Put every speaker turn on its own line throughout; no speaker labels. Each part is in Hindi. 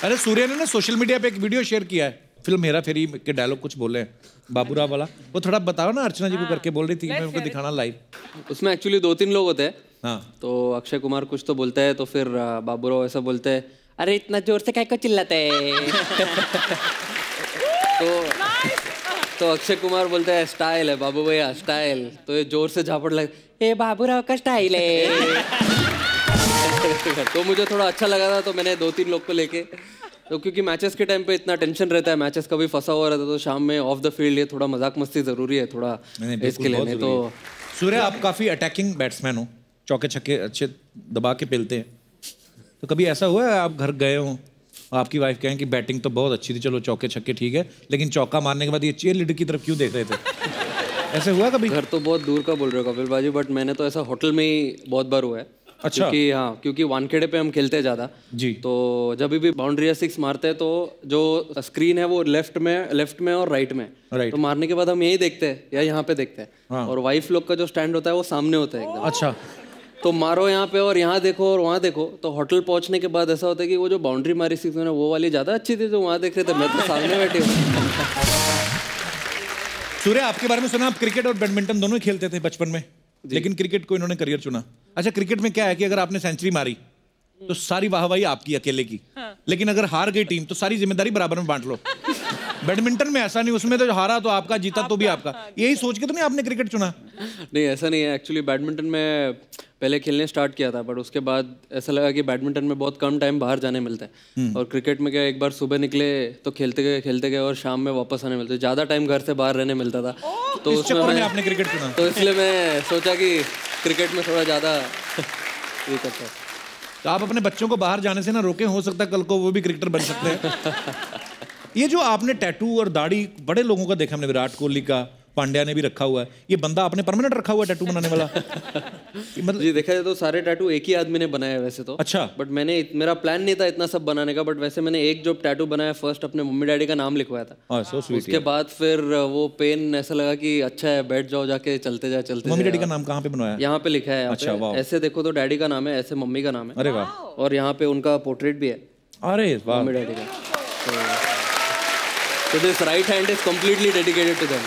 अरे सूर्य ने ना सोशल मीडिया पे एक वीडियो शेयर किया है, फिल्म हेरा फेरी के डायलॉग कुछ बोले हैं बाबूराव वाला, वो थोड़ा बताओ ना। अर्चना जी को करके बोल रही थी, मैं उनको दिखाना लाइव।
उसमें एक्चुअली 2-3 लोग होते हैं।
हाँ। तो
अक्षय कुमार कुछ तो बोलता है, तो फिर बाबूराव ऐसा बोलते हैं, अरे इतना जोर से काय को चिल्लाते है। तो अक्षय कुमार बोलता है स्टाइल है बाबू भैया स्टाइल, तो ये जोर से झापड़ लगे, ये बाबूराव का स्टाइल है। तो मुझे थोड़ा अच्छा लगा था, तो मैंने 2-3 लोग को लेके, तो क्योंकि मैचेस के टाइम पे इतना टेंशन रहता है, मैचेस कभी फंसा हुआ रहता है, तो शाम में ऑफ द फील्ड ये थोड़ा मजाक मस्ती जरूरी है थोड़ा इसके लिए। नहीं तो
सूर्य आप काफी अटैकिंग बैट्समैन हो, चौके छक्के अच्छे दबा के पेलते हैं, तो कभी ऐसा हुआ है आप घर गए हो, आपकी वाइफ कहें कि बैटिंग तो बहुत अच्छी थी, चलो चौके छक्के ठीक है, लेकिन चौका मारने के बाद ये चीयर लीडर की तरफ क्यों देख रहे थे? ऐसे हुआ कभी?
घर तो बहुत दूर का बोल रहे हो कपिल बाजी, बट मैंने तो ऐसा होटल में ही बहुत बार हुआ है।
अच्छा।
क्योंकि वानखेड़े पे हम खेलते हैं ज़्यादा
जी,
तो जब भी बाउंड्री या 6 मारते हैं तो जो स्क्रीन है वो लेफ्ट में और राइट में, तो मारने के बाद हम यही देखते हैं या यहाँ पे देखते हैं। हाँ। और वाइफ लोग का जो स्टैंड होता है वो सामने होता है एकदम।
अच्छा।
तो मारो यहाँ पे और यहाँ देखो और वहाँ देखो, तो होटल पहुँचने के बाद ऐसा होता है कि वो जो बाउंड्री मारी 6 में वो वाली ज़्यादा अच्छी थी, जो वहाँ देख रहे थे, मैं तो सामने बैठी हूँ।
सूर्य आपके बारे में सुना, आप क्रिकेट और बैडमिंटन दोनों ही खेलते थे बचपन में, लेकिन क्रिकेट को इन्होंने करियर चुना। अच्छा, क्रिकेट में क्या है कि अगर आपने सेंचुरी मारी तो सारी वाहवाही आपकी अकेले की, लेकिन अगर हार गई टीम तो सारी जिम्मेदारी बराबर में बांट लो। बैडमिंटन में ऐसा नहीं, उसमें तो हारा तो आपका, जीता तो भी आपका। यही सोच के तो नहीं आपने क्रिकेट चुना?
नहीं, ऐसा नहीं है। एक्चुअली बैडमिंटन में पहले खेलने स्टार्ट किया था, बट उसके बाद ऐसा लगा कि बैडमिंटन में बहुत कम टाइम बाहर जाने मिलता है, और क्रिकेट में क्या एक बार सुबह निकले तो खेलते गए और शाम में वापस आने मिलते, ज़्यादा टाइम घर से बाहर रहने मिलता था। तो उसमें
आपने क्रिकेट चुना,
तो इसलिए मैं सोचा कि क्रिकेट में थोड़ा ज़्यादा ये करता है।
तो आप अपने बच्चों को बाहर जाने से ना रोकें, हो सकता है कल को वो भी क्रिकेटर बन सकते हैं। ये जो आपने टैटू और दाढ़ी बड़े लोगों का देखा हमने, विराट कोहली का, पांड्या ने भी रखा हुआ है, ये बंदा आपने परमानेंट रखा हुआ है टैटू बनाने वाला?
मतलब जी देखा जाए तो सारे टैटू एक ही आदमी ने बनाया है वैसे तो।
अच्छा।
बट मेरा प्लान नहीं था इतना सब बनाने का, बट वैसे मैंने एक जो टैटू बनाया फर्स्ट अपने मम्मी डैडी का नाम लिखवाया था। उसके बाद फिर वो पेन ऐसा लगा कि अच्छा है, बैठ जाओ जाके, चलते जाए।
मम्मी डैडी का नाम कहाँ पे बनवाया?
यहाँ पे लिखा है। अच्छा, ऐसे देखो तो डैडी का नाम है, ऐसे मम्मी का नाम है।
अरे वाह।
और यहाँ पे उनका पोर्ट्रेट भी है।
अरे वाह।
मम्मी डैडी का। So this right hand is completely dedicated to them.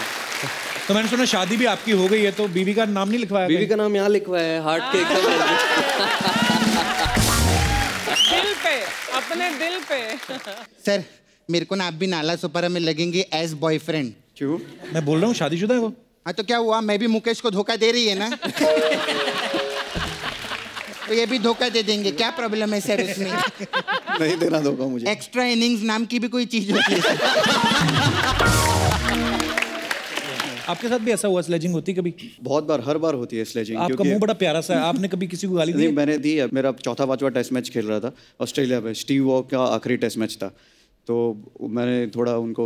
तो मैंने सुना शादी भी आपकी हो गई है, तो बीवी का नाम नहीं लिखवाया?
बीवी का नाम यहाँ लिखवाया है, हार्ट के एकदम
दिल पे, अपने दिल पे।
सर मेरे को ना आप भी नाला सुपारा में लगेंगे एज बॉयफ्रेंड।
क्यों?
मैं बोल रहा हूँ शादीशुदा है वो।
हाँ तो क्या हुआ, मैं भी मुकेश को धोखा दे रही है ना। तो ये भी धोखा दे देंगे, क्या प्रॉब्लम है सर उसमें?
नहीं देना धोखा मुझे।
एक्स्ट्रा इनिंग्स नाम की भी कोई चीज होती है।
आपके साथ भी ऐसा हुआ, स्लेजिंग होती कभी?
बहुत बार, हर बार होती है स्लेजिंग।
आपका मुंह बड़ा प्यारा सा है, आपने कभी किसी को गाली दी?
नहीं, मैंने दी है। मेरा 4था-5वां टेस्ट मैच खेल रहा था ऑस्ट्रेलिया में, स्टीव वॉ का आखिरी टेस्ट मैच था, तो मैंने थोड़ा उनको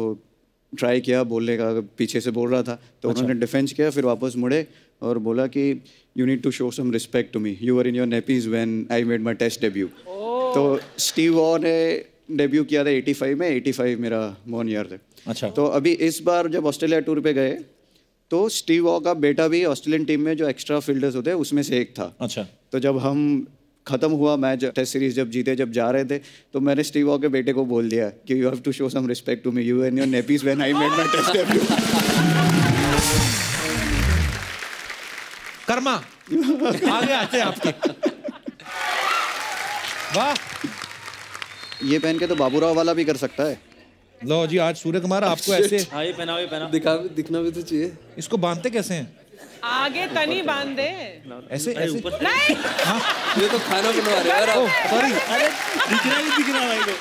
ट्राई किया बोलने का, पीछे से बोल रहा था तो उन्होंने डिफेंस किया, फिर वापस मुड़े और बोला कि you need to show some respect to me, you were in your nappies when I made my test debut. तो स्टीव वॉ ने डेब्यू किया था 85 में, 85 मेरा बॉर्न ईयर थे।
अच्छा।
तो अभी इस बार जब ऑस्ट्रेलिया टूर पे गए तो स्टीव वॉ का बेटा भी ऑस्ट्रेलियन टीम में जो एक्स्ट्रा फील्डर्स होते हैं उसमें से एक था।
अच्छा।
तो जब हम खत्म हुआ मैच, टेस्ट सीरीज जब जीते, जब जा रहे थे, तो मैंने स्टीव वॉ के बेटे को बोल दिया कि you have to show some respect to me, you and your nappies when I made my test debut.
कर्मा आगे आते आपके। वाह।
ये पहन के तो बाबूराव वाला भी कर सकता है।
लो जी, आज सूर्य कुमार आपको ऐसे
ये पहना दिखना भी तो चाहिए।
इसको बांधते कैसे हैं?
आगे तनी बांध दे
ऐसे ऐसे
नहीं।
हाँ, ये तो खाना बनवा रहे हैं।
सॉरी,
अरे दिख रहा भाई को।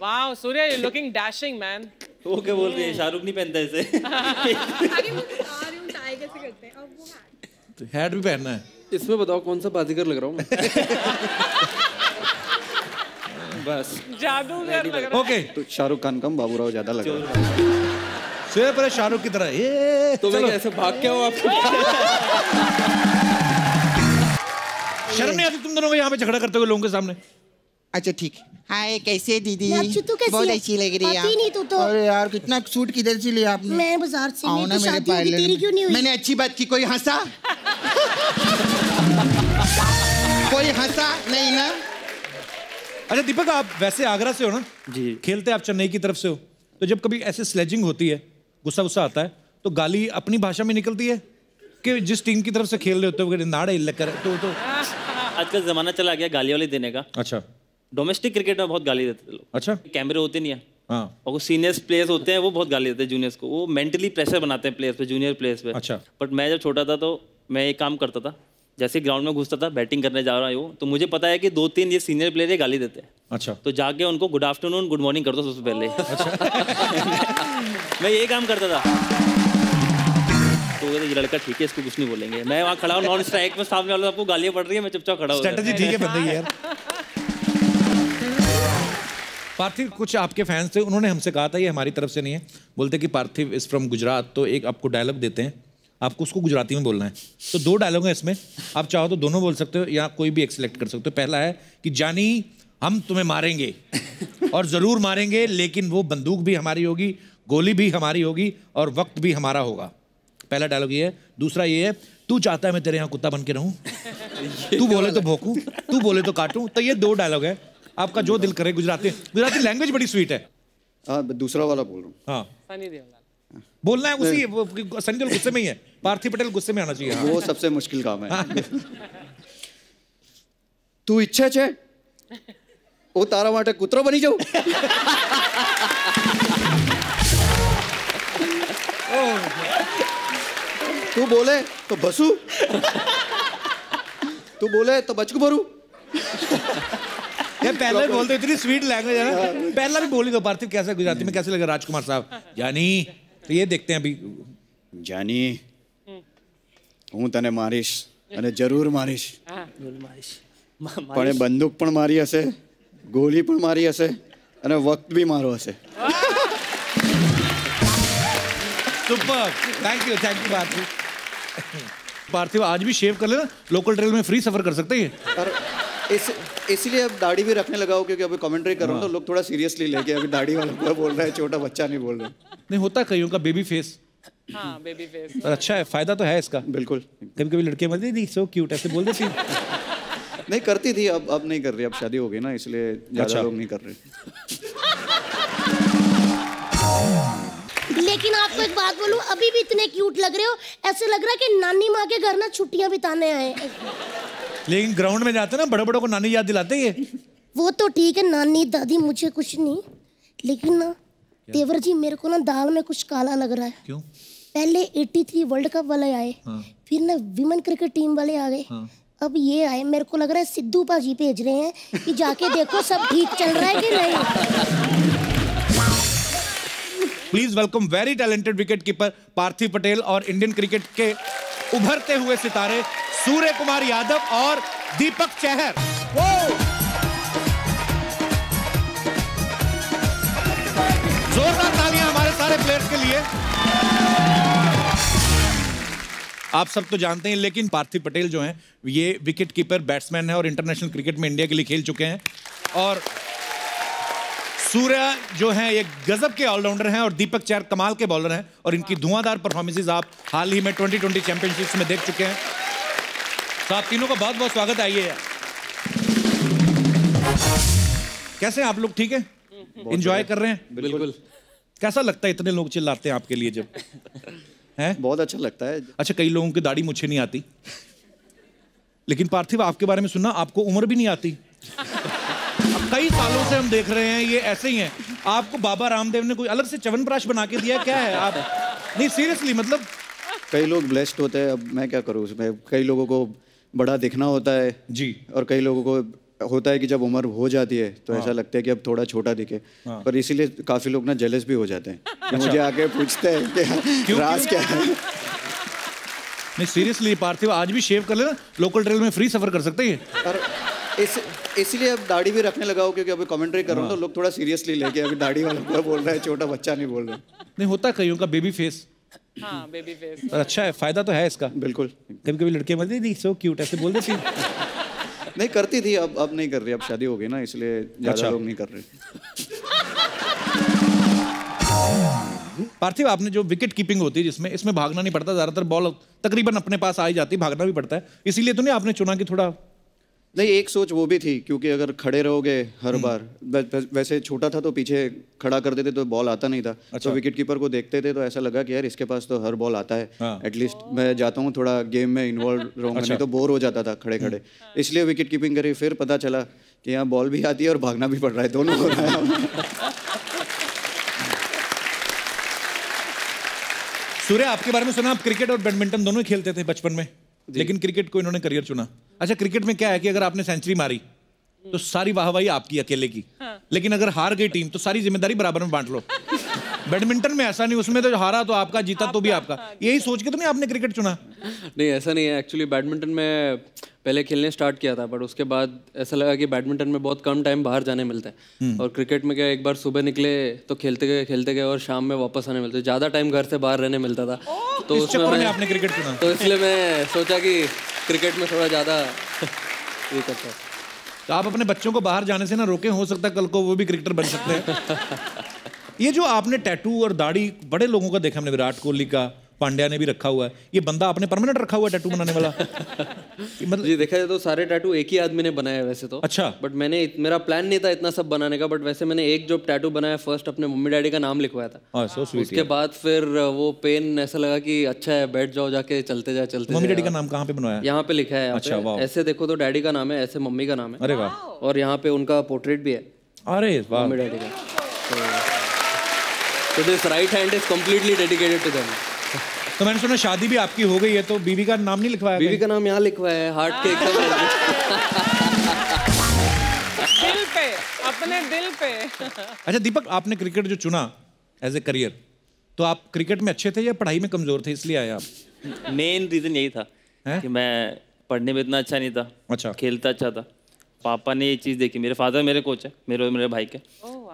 Wow Surya, you looking dashing man.
वो क्या बोल रही है, शाहरुख नहीं पहनता ऐसे।
तो हैट भी पहनना है
इसमें, बताओ कौन सा बाजीगर लग रहा हूँ मैं? बस
जादूगर लग रहा है।
ओके,
तो शाहरुख खान कम बाबूराव ज्यादा लग रहा है।
सूर्य पर शाहरुख की तरह ये
तो मैं ऐसे भाग क्या हूँ आपको?
शर्म नहीं आती तुम दोनों को यहाँ पे झगड़ा करते हुए लोगों के सामने?
अच्छा ठीक। हाय, कैसे दीदी?
तू कैसी
बहुत
है?
अच्छी लग रही है
आती नहीं तू तो।
अरे यार, कितना सूट किधर से लिया आपने?
मैं बाजार से।
आओ ना मेरे पार्लर।
तेरी क्यों नहीं हुई?
मैंने अच्छी बात की, कोई हंसा? कोई हंसा नहीं ना?
अच्छा दीपक, आप वैसे आगरा से हो ना?
जी।
खेलते आप चेन्नई की तरफ से हो, तो जब कभी ऐसे स्लेजिंग होती है, गुस्सा गुस्सा आता है, तो गाली अपनी भाषा में निकलती है कि जिस टीम की तरफ से खेल रहे होते हो नाड़े लेकर तो
आजकल जमाना चला गया गाली वाली देने का।
अच्छा
डोमेस्टिक क्रिकेट में बहुत गाली देते थे लोग।
अच्छा।
कैमरे होते नहीं है।
हाँ।
और वो सीनियर्स प्लेयर्स होते हैं वो बहुत गाली देते हैं जूनियर्स को, वो मेंटली प्रेशर बनाते हैं प्लेयर्स पे, जूनियर प्लेयर्स पे।
अच्छा।
बट मैं जब छोटा था तो मैं एक काम करता था, जैसे ग्राउंड में घुसता था, बैटिंग करने जा रहा हूँ तो मुझे पता है कि 2-3 ये सीनियर प्लेयर ये गाली देते हैं।
अच्छा।
तो जाके उनको गुड आफ्टरनून गुड मॉर्निंग कर दो सबसे पहले। मैं ये काम करता था। तो ये लड़का ठीक है, इसको कुछ नहीं बोलेंगे। मैं वहाँ खड़ा हूँ नॉन स्ट्राइक में, सामने वाला आपको गालियाँ पड़ रही है, मैं चुपचाप खड़ा हूँ।
स्ट्रेटजी ठीक है बंदे यार। पार्थिव, कुछ आपके फैंस थे, उन्होंने हमसे कहा था, ये हमारी तरफ से नहीं है, बोलते कि पार्थिव इज फ्रॉम गुजरात, तो एक आपको डायलॉग देते हैं, आपको उसको गुजराती में बोलना है। तो 2 डायलॉग हैं इसमें, आप चाहो तो दोनों बोल सकते हो या कोई भी एक सिलेक्ट कर सकते हो। पहला है कि जानी हम तुम्हें मारेंगे और ज़रूर मारेंगे, लेकिन वो बंदूक भी हमारी होगी, गोली भी हमारी होगी और वक्त भी हमारा होगा। पहला डायलॉग ये है। दूसरा ये है, तू चाहता है मैं तेरे यहाँ कुत्ता बन के रहूं, तू बोले तो भौंकूं, तू बोले तो काटूं। तो ये 2 डायलॉग है, आपका जो दिल करे। गुजराती लैंग्वेज बड़ी स्वीट है।
दूसरा वाला बोल रहा हूँ।
हाँ
सनी देओल।
बोलना है उसी, सनी देओल गुस्से में ही है, पार्थिव पटेल गुस्से में आना चाहिए।
वो सबसे मुश्किल काम है। तू इच्छा छे वो तारा माटे कुतरो बनी जाऊ। तू बोले तो बसू, तू बोले तो बचकू भरू।
ये पहला भी बोलते, इतनी स्वीट लैंग्वेज है ना। पहला भी बोली दो पार्थिव, कैसा गुजराती में कैसे लगा राजकुमार साहब? यानी तो ये देखते हैं अभी।
जानी હું તને મારીશ અને જરૂર મારીશ, પણ એ બંદૂક પણ મારી હશે, ગોળી પણ મારી હશે અને વખત બી મારો હશે।
सुपर, थैंक यू पार्थिव। पार्थिव आज भी शेव कर लेना, लोकल ट्रेन में फ्री सफर कर सकते हैं।
और इसीलिए अब दाढ़ी भी रखने लगा हूँ, क्योंकि अभी कमेंट्री कर रहा हूँ तो लोग थोड़ा सीरियसली लेके, अभी दाढ़ी वाला पूरा बोल रहा है, छोटा बच्चा नहीं बोल रहा।
नहीं होता कईयों का बेबी फेस।
हाँ बेबी फेस।
और अच्छा है, फायदा तो है इसका।
बिल्कुल।
कभी कभी लड़के बोलती थी सो क्यूट, ऐसे बोल देती।
नहीं करती थी, अब नहीं कर रही, अब शादी हो गई ना, इसलिए ज्यादा लोग नहीं कर रहे।
लेकिन आपको एक बात बोलूं, अभी भी इतने क्यूट लग रहे हो, ऐसे लग रहा है कि नानी माँ के घर ना छुट्टियां बिताने आए।
लेकिन ग्राउंड में जाते ना, बड़े बड़ों को नानी याद दिलाते ये।
वो तो ठीक है, नानी दादी मुझे कुछ नहीं, लेकिन ना तेवर जी मेरे को ना दाल में कुछ काला लग रहा है।
क्यों?
पहले 83 वर्ल्ड कप वाले आए, फिर ना विमेन क्रिकेट टीम वाले आ गए, अब ये आए। मेरे को लग रहा है सिद्धू पाजी भेज रहे हैं कि जाके देखो सब ठीक चल रहा है कि नहीं।
Please welcome very talented wicket keeper Parthiv Patel और इंडियन क्रिकेट के उभरते हुए सितारे सूर्य कुमार यादव और दीपक चहर। जोरदार तालियां हमारे सारे प्लेयर्स के लिए। आप सब तो जानते हैं, लेकिन पार्थिव पटेल जो हैं ये विकेट कीपर बैट्समैन है और इंटरनेशनल क्रिकेट में इंडिया के लिए खेल चुके हैं। और सूर्य जो हैं ये गजब के ऑलराउंडर हैं और दीपक चहर कमाल के बॉलर हैं और इनकी धुआंधार परफॉर्मेंसेस आप हाल ही में 2020 चैंपियनशिप्स में देख चुके हैं। तो आप तीनों का बहुत बहुत स्वागत। आइए। कैसे हैं आप लोग? ठीक है, एंजॉय कर रहे हैं?
बिल्कुल।
कैसा लगता है इतने लोग चिल्लाते हैं आपके लिए जब? हैं?
बहुत अच्छा लगता है।
अच्छा, कई लोगों की दाढ़ी मुझे नहीं आती, लेकिन पार्थिव आपके बारे में सुनना, आपको उम्र भी नहीं आती। कई सालों से हम देख रहे हैं ये ऐसे ही हैं। आपको बाबा रामदेव ने कोई अलग से च्यवनप्राश बना के दिया क्या है? आप नहीं, सीरियसली मतलब
कई लोग ब्लेस्ड होते हैं, अब मैं क्या करूँ उसमें। कई लोगों को बड़ा दिखना होता है
जी,
और कई लोगों को होता है कि जब उम्र हो जाती है तो ऐसा लगता है कि अब थोड़ा छोटा दिखे। पर इसीलिए काफी लोग ना जेलस भी हो जाते हैं कि मुझे आके पूछते हैं कि राज क्या है।
नहीं सीरियसली पार्थिव आज भी शेव कर लेना, लोकल ट्रेन में फ्री सफर कर सकते हैं।
और इसीलिए अब दाढ़ी भी रखने लगा हूँ, क्योंकि अभी कमेंट्री कर रहा हूँ तो लोग थोड़ा सीरियसली लेके, अभी दाढ़ी वाला पूरा बोल रहा है, छोटा बच्चा नहीं बोल रहा।
नहीं होता कईयों का बेबी फेस।
हाँ बेबी फेस।
और अच्छा है, फायदा तो है इसका।
बिल्कुल।
कभी कभी लड़के बोलती थी सो क्यूट, ऐसे बोल देती।
नहीं करती थी, अब नहीं कर रही, अब शादी हो गई ना, इसलिए ज्यादा लोग नहीं कर रहे।
पार्थिव आपने जो विकेट कीपिंग होती है जिसमें इसमें भागना नहीं पड़ता, ज्यादातर बॉल तकरीबन अपने पास आ ही जाती, भागना भी पड़ता है, इसीलिए तो नहीं आपने चुना कि थोड़ा
नहीं, एक सोच वो भी थी, क्योंकि अगर खड़े रहोगे हर बार, वैसे छोटा था तो पीछे खड़ा कर देते तो बॉल आता नहीं था। तो विकेट कीपर को देखते थे तो ऐसा लगा कि यार इसके पास तो हर बॉल आता है, एटलीस्ट मैं जाता हूँ थोड़ा गेम में इन्वॉल्व रहूँगा, नहीं तो बोर हो जाता था खड़े खड़े, इसलिए विकेट कीपिंग करी। फिर पता चला कि यहाँ बॉल भी आती है और भागना भी पड़ रहा है, दोनों हो रहा है।
सूर्य, आपके बारे में सुना, आप क्रिकेट और बैडमिंटन दोनों ही खेलते थे बचपन में, लेकिन क्रिकेट को इन्होंने करियर चुना। अच्छा, क्रिकेट में क्या है कि अगर आपने सेंचुरी मारी तो सारी वाहवाही आपकी अकेले की, लेकिन अगर हार गई टीम तो सारी जिम्मेदारी बराबर में बांट लो। बैडमिंटन में ऐसा नहीं, उसमें तो हारा तो आपका, जीता तो भी आपका। यही सोच के तो नहीं आपने क्रिकेट चुना?
नहीं, ऐसा नहीं है। एक्चुअली बैडमिंटन में पहले खेलने स्टार्ट किया था, बट उसके बाद ऐसा लगा कि बैडमिंटन में बहुत कम टाइम बाहर जाने मिलता है, और क्रिकेट में क्या, एक बार सुबह निकले तो खेलते गए और शाम में वापस आने मिलते, ज़्यादा टाइम घर से बाहर रहने मिलता था। तो
इस चक्कर में आपने क्रिकेट चुना?
तो इसलिए मैं सोचा कि क्रिकेट में थोड़ा ज़्यादा ये करता है।
तो आप अपने बच्चों को बाहर जाने से ना रोकें, हो सकता है कल को वो भी क्रिकेटर बन सकते हैं। ये जो आपने टैटू और दाढ़ी बड़े लोगों का देखा हमने, विराट कोहली का, पांड्या ने भी रखा हुआ है, ये बंदा आपने परमानेंट रखा हुआ है टैटू बनाने वाला?
मतलब जी, देखा जाए तो सारे टैटू एक ही आदमी ने बनाया है वैसे तो।
अच्छा।
बट मेरा प्लान नहीं था इतना सब बनाने का, बट वैसे मैंने एक जो टैटू बनाया फर्स्ट अपने मम्मी डैडी का नाम लिखवाया था।
so sweet,
उसके बाद फिर वो पेन ऐसा लगा कि अच्छा है, बैठ जाओ जाके, चलते जा।
मम्मी डैडी का नाम कहाँ पे बनवाया?
यहाँ पे लिखा है।
अच्छा, वाह।
ऐसे देखो तो डैडी का नाम है, ऐसे मम्मी का नाम है।
अरे वाह।
और यहाँ पे उनका पोर्ट्रेट भी है।
अरे वाह।
मम्मी डैडी का। So this right hand is completely dedicated to them.
तो मैंने सुना शादी भी आपकी हो गई है, तो बीवी का नाम नहीं लिखवाया?
बीवी का नाम यहाँ लिखवाया है, हार्ट के एकदम
दिल पे, अपने दिल पे।
अच्छा दीपक, आपने क्रिकेट जो चुना एज ए करियर, तो आप क्रिकेट में अच्छे थे या पढ़ाई में कमजोर थे इसलिए आए आप?
मेन रीज़न यही था कि मैं पढ़ने में इतना अच्छा नहीं था।
अच्छा।
खेलता अच्छा था। पापा ने ये चीज़ देखी, मेरे फादर मेरे कोच है, मेरे भाई के,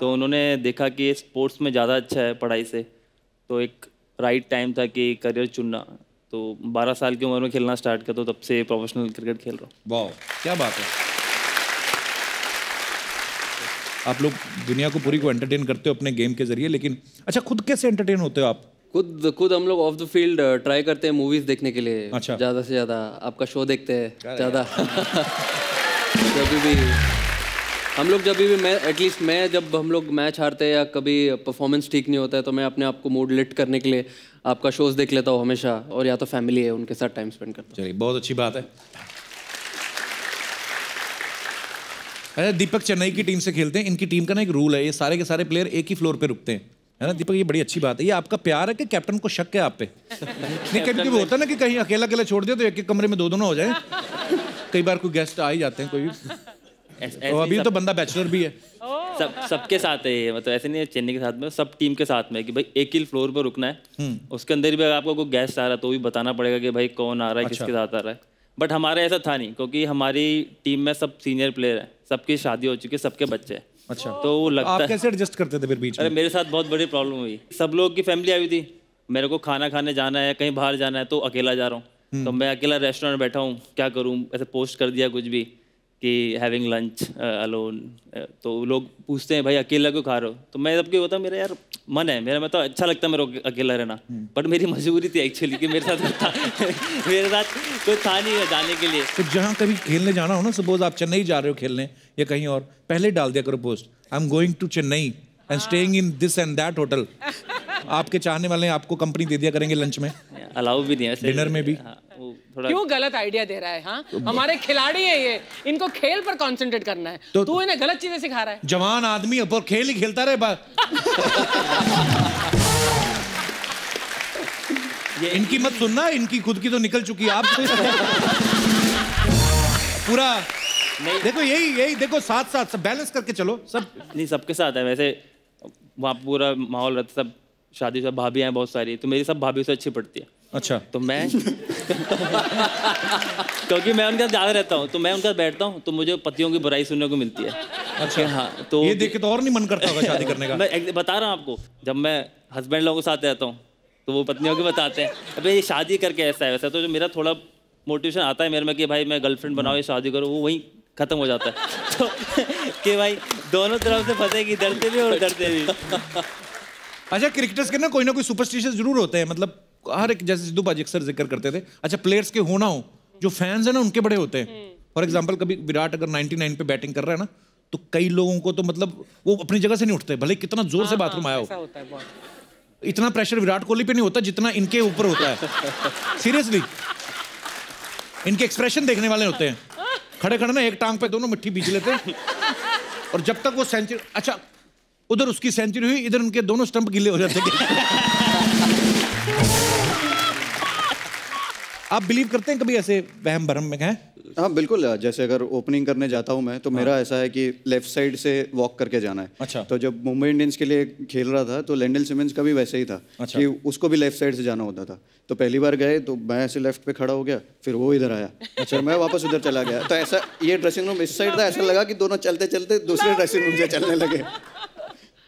तो उन्होंने देखा कि ये स्पोर्ट्स में ज़्यादा अच्छा है पढ़ाई से, तो एक राइट टाइम था कि करियर चुनना। तो 12 साल की उम्र में खेलना स्टार्ट किया, तो तब से प्रोफेशनल क्रिकेट खेल रहा हूँ।
वाह, क्या बात है। आप लोग दुनिया को पूरी को एंटरटेन करते हो अपने गेम के जरिए, लेकिन अच्छा खुद कैसे एंटरटेन होते हो आप?
खुद हम लोग ऑफ द फील्ड ट्राई करते हैं मूवीज देखने के लिए।
अच्छा।
ज़्यादा से ज़्यादा आपका शो देखते हैं ज़्यादा। जब हम लोग मैच हारते हैं या कभी परफॉर्मेंस ठीक नहीं होता है, तो मैं अपने आप को मूड लिफ्ट करने के लिए आपका शोज देख लेता हूँ हमेशा, और या तो फैमिली है उनके साथ टाइम स्पेंड करता हूँ।
चलिए, बहुत अच्छी बात है। अच्छा, दीपक चेन्नई की टीम से खेलते हैं। इनकी टीम का ना एक रूल है, ये सारे के सारे प्लेयर एक ही फ्लोर पे रुकते हैं, है ना दीपक? ये बड़ी अच्छी बात है। ये आपका प्यार है कि कैप्टन को शक है आप पे? नहीं, कभी कभी होता है ना कि कहीं अकेला अकेला छोड़ दिया तो एक एक कमरे में दो ना हो जाए। कई बार कोई गेस्ट आ ही जाते हैं, कोई भी। और अभी तो बंदा बैचलर भी है।
सबके साथ है ये, मतलब ऐसे नहीं है चेन्नई के साथ में, सब टीम के साथ में कि भाई एक ही फ्लोर पर रुकना है। उसके अंदर भी अगर आपको कोई गेस्ट आ रहा है तो भी बताना पड़ेगा कि भाई कौन आ रहा है, किसके साथ आ रहा है। बट हमारा ऐसा था नहीं, क्योंकि हमारी टीम में सब सीनियर प्लेयर हैं, सबकी शादी हो चुकी है, सबके बच्चे हैं।
अच्छा,
तो वो लगता
आप
है।
कैसे एडजस्ट करते थे फिर बीच में?
अरे मेरे साथ बहुत बड़ी प्रॉब्लम हुई। सब लोग की फैमिली आई हुई थी, मेरे को खाना खाने जाना है, कहीं बाहर जाना है, तो अकेला जा रहा हूँ। तो मैं अकेला रेस्टोरेंट में बैठा हूँ, क्या करूँ, ऐसे पोस्ट कर दिया कुछ भी कि हैविंग लंच अलोन। तो लोग पूछते हैं भाई अकेला क्यों खा रहे हो? तो मैं सबके होता मेरा यार मन है मेरा, मैं तो अच्छा लगता है मेरे को अकेला रहना, बट मेरी मजबूरी थी एक्चुअली कि मेरे साथ कोई था नहीं जाने के लिए।
तो जहाँ कभी खेलने जाना हो ना, सपोज आप चेन्नई जा रहे हो खेलने या कहीं और, पहले डाल दिया करो post, I am going to Chennai and staying in this and that hotel. आपके चाहने वाले आपको कंपनी दे दिया करेंगे लंच में,
अलाउ भी नहीं है,
डिनर में भी।
क्यों गलत आइडिया दे रहा है? हाँ, हमारे खिलाड़ी है ये, इनको खेल पर कंसंट्रेट करना है, तो तू इन्हें गलत चीजें सिखा रहा है।
जवान आदमी पर खेल ही खेलता रहे। इनकी मत सुनना, इनकी खुद की तो निकल चुकी है। आप पूरा नहीं, देखो यही देखो, साथ साथ सब बैलेंस करके चलो। सब
नहीं, सबके साथ है वैसे, वहाँ पूरा माहौल रहता, सब शादी से भाभी हैं बहुत सारी, तो मेरी सब भाभी से अच्छी पड़ती है।
अच्छा।
तो मैं क्योंकि मैं उनके साथ ज़्यादा रहता हूँ, तो मैं उनके साथ बैठता हूँ, तो मुझे पतियों की बुराई सुनने को मिलती है।
अच्छा।
हाँ, तो
ये देख के तो और नहीं मन करता होगा शादी करने का।
मैं बता रहा हूँ आपको, जब मैं हस्बैंड लोगों के साथ रहता हूँ तो वो पत्नियों के बताते हैं अबे ये शादी करके ऐसा है वैसा। तो जो मेरा थोड़ा मोटिवेशन आता है मेरे में कि भाई मैं गर्लफ्रेंड बनाओ, ये शादी करो, वो वहीं खत्म हो जाता है। तो कि भाई दोनों तरफ से फंसेगी, डरते भी और डरते भी।
अच्छा, क्रिकेटर्स के ना कोई सुपरस्टिशियस जरूर होते हैं, मतलब हर एक, जैसे सिद्धू पाजी अक्सर जिक्र करते थे। अच्छा, प्लेयर्स के होना हो, जो फैंस है ना उनके बड़े होते हैं, फॉर एग्जाम्पल कभी विराट अगर 99 पे बैटिंग कर रहा है ना, तो कई लोगों को तो मतलब वो अपनी जगह से नहीं उठते, भले कितना जोर से बाथरूम आया
ऐसा
हो।
होता है बहुत।
इतना प्रेशर विराट कोहली पे नहीं होता जितना इनके ऊपर होता है। सीरियसली, इनके एक्सप्रेशन देखने वाले होते हैं। खड़े खड़े ना एक टांग पे दोनों मिट्टी बीच लेते हैं, और जब तक वो सेंचुरी, अच्छा उधर उसकी सेंचुरी हुई, इधर उनके दोनों स्टंप गिले हो जाते हैं। आप बिलीव करते हैं कभी ऐसे वहम भरम में हैं?
हाँ बिल्कुल, जैसे अगर ओपनिंग करने जाता हूँ मैं तो मेरा ऐसा है कि लेफ्ट साइड से वॉक करके जाना है।
अच्छा।
तो जब मुंबई इंडियंस के लिए खेल रहा था तो लेंडल सिमंस का भी वैसे ही था।
अच्छा।
कि उसको भी लेफ्ट साइड से जाना होता था। तो पहली बार गए तो मैं ऐसे लेफ्ट पे खड़ा हो गया, फिर वो इधर आया, फिर मैं वापस उधर चला गया। तो ऐसा ये ड्रेसिंग रूम इस साइड था, ऐसा लगा कि दोनों चलते चलते दूसरे ड्रेसिंग रूम से चलने लगे।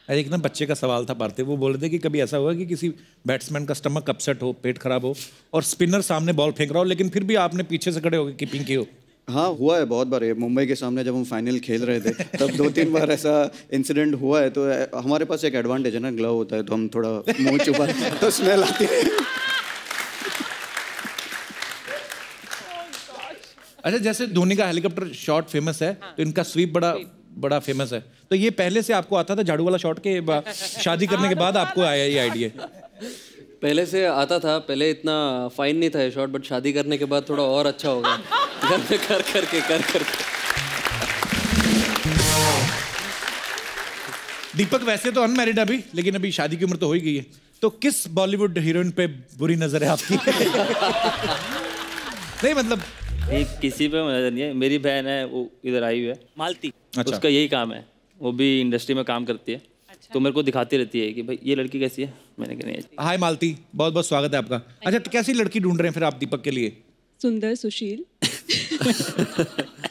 एक ना बच्चे का सवाल था पार्थिव, वो बोल रहे थे कि कभी ऐसा हुआ कि किसी बैट्समैन का स्टमक अपसेट हो, पेट खराब हो, और स्पिनर सामने बॉल फेंक रहा हो, लेकिन फिर भी आपने पीछे से खड़े होकर कीपिंग की हो?
हाँ हुआ है बहुत बार। ये मुंबई के सामने जब हम फाइनल खेल रहे थे तब 2-3 बार ऐसा इंसिडेंट हुआ है। तो हमारे पास एक एडवांटेज है ना, ग्लव होता है तो हम थोड़ा मुंह छुपा तो स्मेल आती है।
अच्छा, जैसे धोनी का हेलीकॉप्टर शॉट फेमस है, तो इनका स्वीप बड़ा फेमस है। तो ये पहले से आपको आता था झाड़ू वाला शॉट के शादी करने के बाद आपको आया ये आइडिया?
पहले से आता था, पहले इतना फाइन नहीं था ये शॉट, बट शादी करने के बाद थोड़ा और अच्छा हो गया। घर में कर करके
दीपक वैसे तो अनमैरिड अभी, लेकिन अभी शादी की उम्र तो हो ही गई है। तो किस बॉलीवुड हीरोइन पे बुरी नजर है आपकी? नहीं मतलब
किसी पे नजर नहीं है। मेरी बहन है, वो इधर आई हुई है, मालती।
अच्छा।
उसका यही काम है, वो भी इंडस्ट्री में काम करती है। तो मेरे को दिखाती रहती है कि भाई ये लड़की कैसी है। मैंने कहा नहीं।
हाय मालती, बहुत बहुत स्वागत है आपका। अच्छा, तो कैसी लड़की ढूंढ रहे हैं फिर आप दीपक के लिए?
सुंदर, सुशील।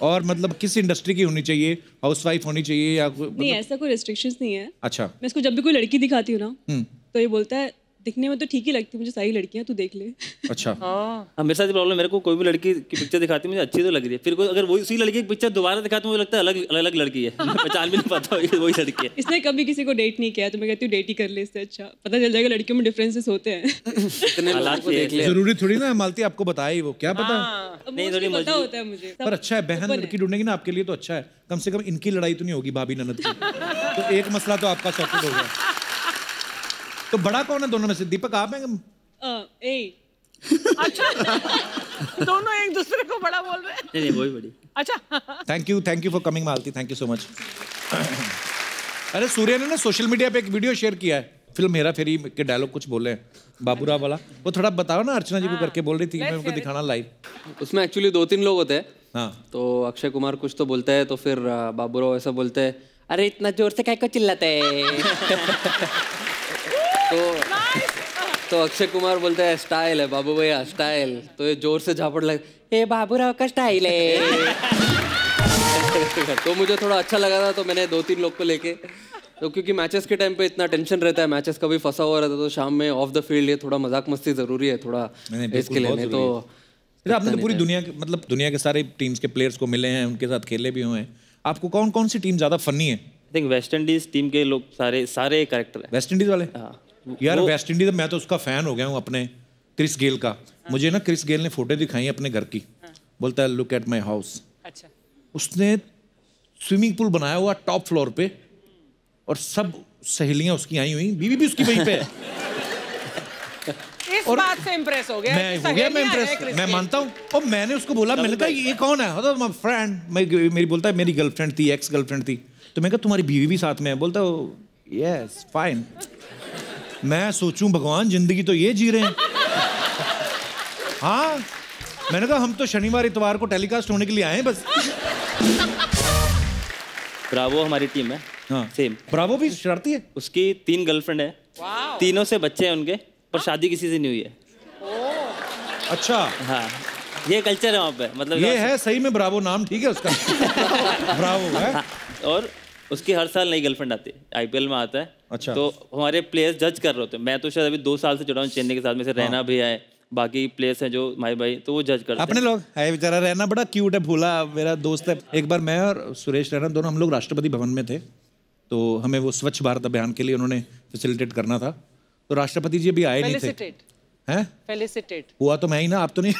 और मतलब किस इंडस्ट्री की होनी चाहिए? हाउसवाइफ होनी चाहिए या
नहीं, ऐसा कोई रिस्ट्रिक्शंस नहीं है।
अच्छा।
मैं इसको जब भी कोई लड़की दिखाती हूँ ना, तो ये बोलता है दिखने में तो ठीक ही लगती है मुझे सारी लड़कियां, तू देख ले।
अच्छा।
हाँ, मेरे साथ प्रॉब्लम, मेरे को कोई भी लड़की की पिक्चर दिखाती है मुझे अच्छी तो लग रही है, फिर कोई अगर वही उसी लड़की की पिक्चर दोबारा दिखाती है मुझे लगता है अलग लड़की है। मैं पहचान भी नहीं पाता ये वही लड़की है।
इसने कभी किसी को डेट नहीं किया, तो मैं कहती हूँ डेट ही कर ले, इससे अच्छा पता चल जाएगा लड़कियों में डिफरेंसेस होते हैं।
इतने लोगों को देख लिया।
जरूरी थोड़ी ना मालती आपको बताए वो, क्या पता।
नहीं, थोड़ी
पता होता है मुझे।
पर अच्छा है, बहन लड़की ढूंढेगी ना आपके लिए तो अच्छा है। कम से कम इनकी लड़ाई तो नहीं होगी भाभी ननद की। तो एक मसला तो आपका सॉर्टेड हो गया। तो बड़ा कौन है दोनों में से? दीपक आप हैं?
अच्छा, दोनों एक दूसरे को बड़ा बोल रहे हैं।
नहीं वही बड़ी।
अच्छा।
Thank you for coming Malati, thank you so much. अरे सूर्य ने ना सोशल मीडिया पे एक वीडियो शेयर किया है, फिल्म हेरा फेरी के डायलॉग कुछ बोले हैं बाबूराव वाला, वो थोड़ा बताओ ना। अर्चना जी को करके बोल रही थी, मैं उनको दिखाना लाइव।
उसमें एक्चुअली 2-3 लोग होते हैं।
हाँ।
तो अक्षय कुमार कुछ तो बोलता है, तो फिर बाबूराव ऐसा बोलते हैं, अरे इतना जोर से काय को चिल्लाते है। तो अक्षय कुमार बोलता है स्टाइल है बाबू भैया, स्टाइल। तो ये जोर से झापड़ लग, ए बाबूराव का स्टाइल है। तो मुझे थोड़ा अच्छा लगा था, तो मैंने 2-3 लोग को लेके, तो क्योंकि मैचेस के टाइम पे इतना टेंशन रहता है, मैचेस कभी फंसा हुआ रहता है, तो शाम में ऑफ द फील्ड ये थोड़ा मजाक मस्ती जरूरी है थोड़ा इसके लिए। नहीं तो
आपने तो पूरी दुनिया के मतलब दुनिया के सारे टीम्स के प्लेयर्स को मिले हैं, उनके साथ खेले भी हुए हैं। आपको कौन कौन सी टीम ज्यादा फनी है?
I think West Indies team के लोग सारे कैरेक्टर है।
वेस्ट इंडीज वाले? यार वेस्ट इंडीज मैं तो उसका फैन हो गया हूँ अपने क्रिस गेल का। मुझे ना क्रिस गेल ने फोटो दिखाई अपने घर की, बोलता है लुक एट माय हाउस। अच्छा। उसने स्विमिंग पूल बनाया हुआ टॉप फ्लोर पे, और सब सहेलियां उसकी आई हुई, बीवी भी उसकी वहीं पे है।
इस बात से इंप्रेस हो गया।
मैं इंप्रेस, मैं मानता हूँ। और मैंने उसको बोला, मैंने कहा ये कौन है? तो माय फ्रेंड, मेरी बोलता है मेरी गर्लफ्रेंड थी, एक्स गर्लफ्रेंड थी। तो मैं कहा तुम्हारी बीवी भी साथ में है? बोलता यस फाइन। मैं सोचूं भगवान जिंदगी तो ये जी रहे हैं। हाँ, मैंने कहा हम तो शनिवार इतवार को टेलीकास्ट होने के लिए आए हैं बस।
ब्रावो हमारी टीम है।
हाँ
सेम।
ब्रावो भी शरारती है।
उसकी 3 गर्लफ्रेंड है, तीनों से बच्चे हैं उनके, पर शादी किसी से नहीं हुई है।
अच्छा।
हाँ, ये कल्चर है वहाँ पे, मतलब
ये है सही में ब्रावो, नाम ठीक है उसका। ब्रावो है।
हाँ, और उसकी हर साल नई गर्लफ्रेंड आती है, आईपीएल में आता है।
अच्छा।
तो हमारे प्लेयर्स जज कर रहे होते हैं। मैं तो शायद अभी 2 साल से जुड़ा हूँ चेन्नई के साथ में से। रैना भी आए, बाकी प्लेयर्स हैं जो माई भाई, तो वो जज करते हैं।
अपने लोग है बेचारा। रैना बड़ा क्यूट है, भूला मेरा दोस्त है। एक बार मैं और सुरेश रैना दोनों हम लोग राष्ट्रपति भवन में थे, तो हमें वो स्वच्छ भारत अभियान के लिए उन्होंने फैसिलिटेट करना था। तो राष्ट्रपति जी अभी आए नहीं थे। हैं?
फेलिसिटेट
हुआ तो मैं ही ना, आप तो नहीं।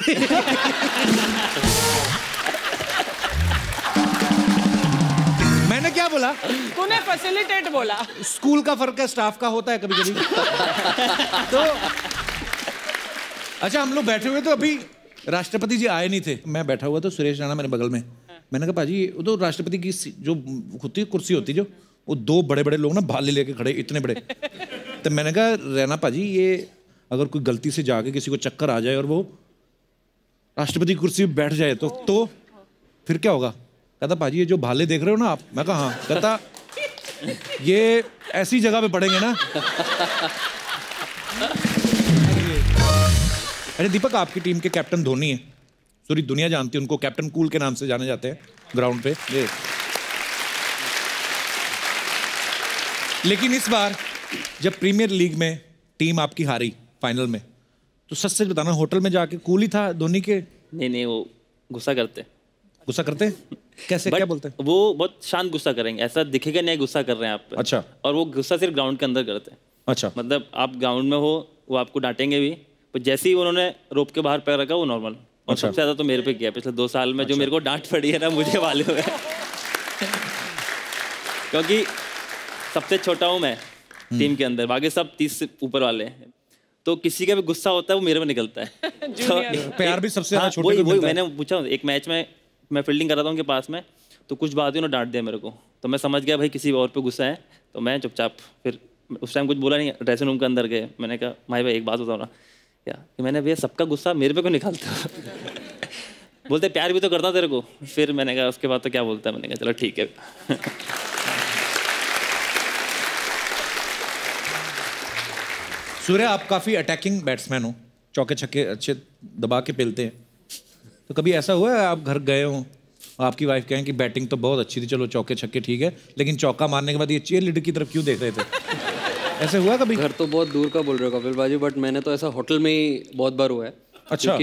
बोला?
तूने फैसिलिटेट बोला।
स्कूल का फर्क है, स्टाफ का होता है कभी कभी। तो अच्छा, हम लोग बैठे हुए तो अभी राष्ट्रपति जी आए नहीं थे। मैं बैठा हुआ तो सुरेश राणा मेरे बगल में। मैंने कहा पाजी वो तो राष्ट्रपति की जो होती है कुर्सी होती जो, वो दो बड़े बड़े लोग ना भाले लेके खड़े, इतने बड़े। तो मैंने कहा रैना पाजी ये अगर कोई गलती से जाके किसी को चक्कर आ जाए और वो राष्ट्रपति की कुर्सी पे बैठ जाए तो फिर क्या होगा? कहता पाजी ये जो भाले देख रहे हो ना आप। मैं कहा हाँ। कहता ये ऐसी जगह पे पड़ेंगे ना। अरे दीपक, आपकी टीम के कैप्टन धोनी है, पूरी दुनिया जानती है उनको, कैप्टन कूल के नाम से जाने जाते हैं ग्राउंड पे। ये लेकिन इस बार जब प्रीमियर लीग में टीम आपकी हारी फाइनल में, तो सच बताना होटल में जाके कूल ही था धोनी के?
नहीं, वो गुस्सा करते।
गुस्सा करते? कैसे, क्या बोलते हैं?
वो बहुत शांत गुस्सा करेंगे, ऐसा दिखेगा नहीं गुस्सा कर रहे हैं आप पे।
अच्छा।
और वो गुस्सा सिर्फ ग्राउंड के अंदर करते हैं।
अच्छा।
मतलब आप ग्राउंड में हो, वो आपको डांटेंगे भी, पर जैसे ही उन्होंने रोप के बाहर पैर रखा वो नॉर्मल। और सबसे ज्यादा तो मेरे पे किया पिछले 2 साल में। जो मेरे को डांट पड़ी है ना, मुझे वाले हुए। क्योंकि सबसे छोटा हूँ मैं टीम के अंदर, बाकी सब 30 से ऊपर वाले हैं। तो किसी का भी गुस्सा होता है वो मेरे में निकलता है। तो
प्यार भी सबसे ज्यादा छोटे
वही
को मिलता है।
मैंने पूछा, एक मैच में मैं फील्डिंग कर रहा था उनके पास में, तो कुछ बात हुई, उन्होंने डांट दिया मेरे को। तो मैं समझ गया भाई किसी और पे गुस्सा है, तो मैं चुपचाप फिर उस टाइम कुछ बोला नहीं। ड्रेसिंग रूम के अंदर गए, मैंने कहा भाई एक बात बताओ ना क्या, कि मैंने भैया सबका गुस्सा मेरे पे क्यों निकालता? बोलते प्यार भी तो करता तेरे को। फिर मैंने कहा उसके बाद तो क्या बोलता है, मैंने कहा चलो ठीक है।
सूर्य, आप काफी अटैकिंग बैट्समैन हो, चौके छक्के अच्छे दबा के पेलते हैं। तो कभी ऐसा हुआ है आप घर गए हो, आपकी वाइफ कहें कि बैटिंग तो बहुत अच्छी थी, चलो चौके छक्के ठीक है, लेकिन चौका मारने के बाद ये चीयर लीडर की तरफ क्यों देख रहे थे? ऐसे हुआ कभी?
घर तो बहुत दूर का बोल रहे हो कपिल बाजी, बट मैंने तो ऐसा होटल में ही बहुत बार हुआ है।
अच्छा।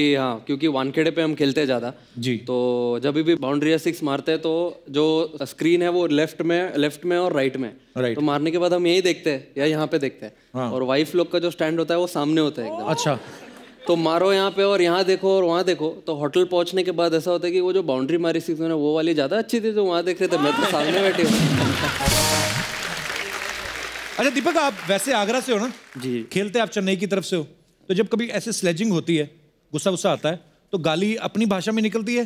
क्योंकि वानखेड़े पे हम खेलते हैं ज़्यादा
जी।
तो जब भी बाउंड्री या 6 मारते हैं तो जो स्क्रीन है वो लेफ्ट में और राइट में। तो मारने के बाद हम यही देखते हैं या यहाँ पे देखते हैं। और वाइफ लोग का जो स्टैंड होता है वो सामने होता है एकदम।
अच्छा।
तो मारो यहाँ पे और यहाँ देखो और वहाँ देखो। तो होटल पहुँचने के बाद ऐसा होता है कि वो जो बाउंड्री मारी 6 में वो वाली ज़्यादा अच्छी थी जो वहाँ देख रहे थे, मैं तो सामने बैठी हूँ।
अच्छा दीपक, आप वैसे आगरा से हो ना
जी?
खेलते आप चेन्नई की तरफ से हो, तो जब कभी ऐसे स्लेजिंग होती है, गुस्सा आता है, तो गाली अपनी भाषा में निकलती है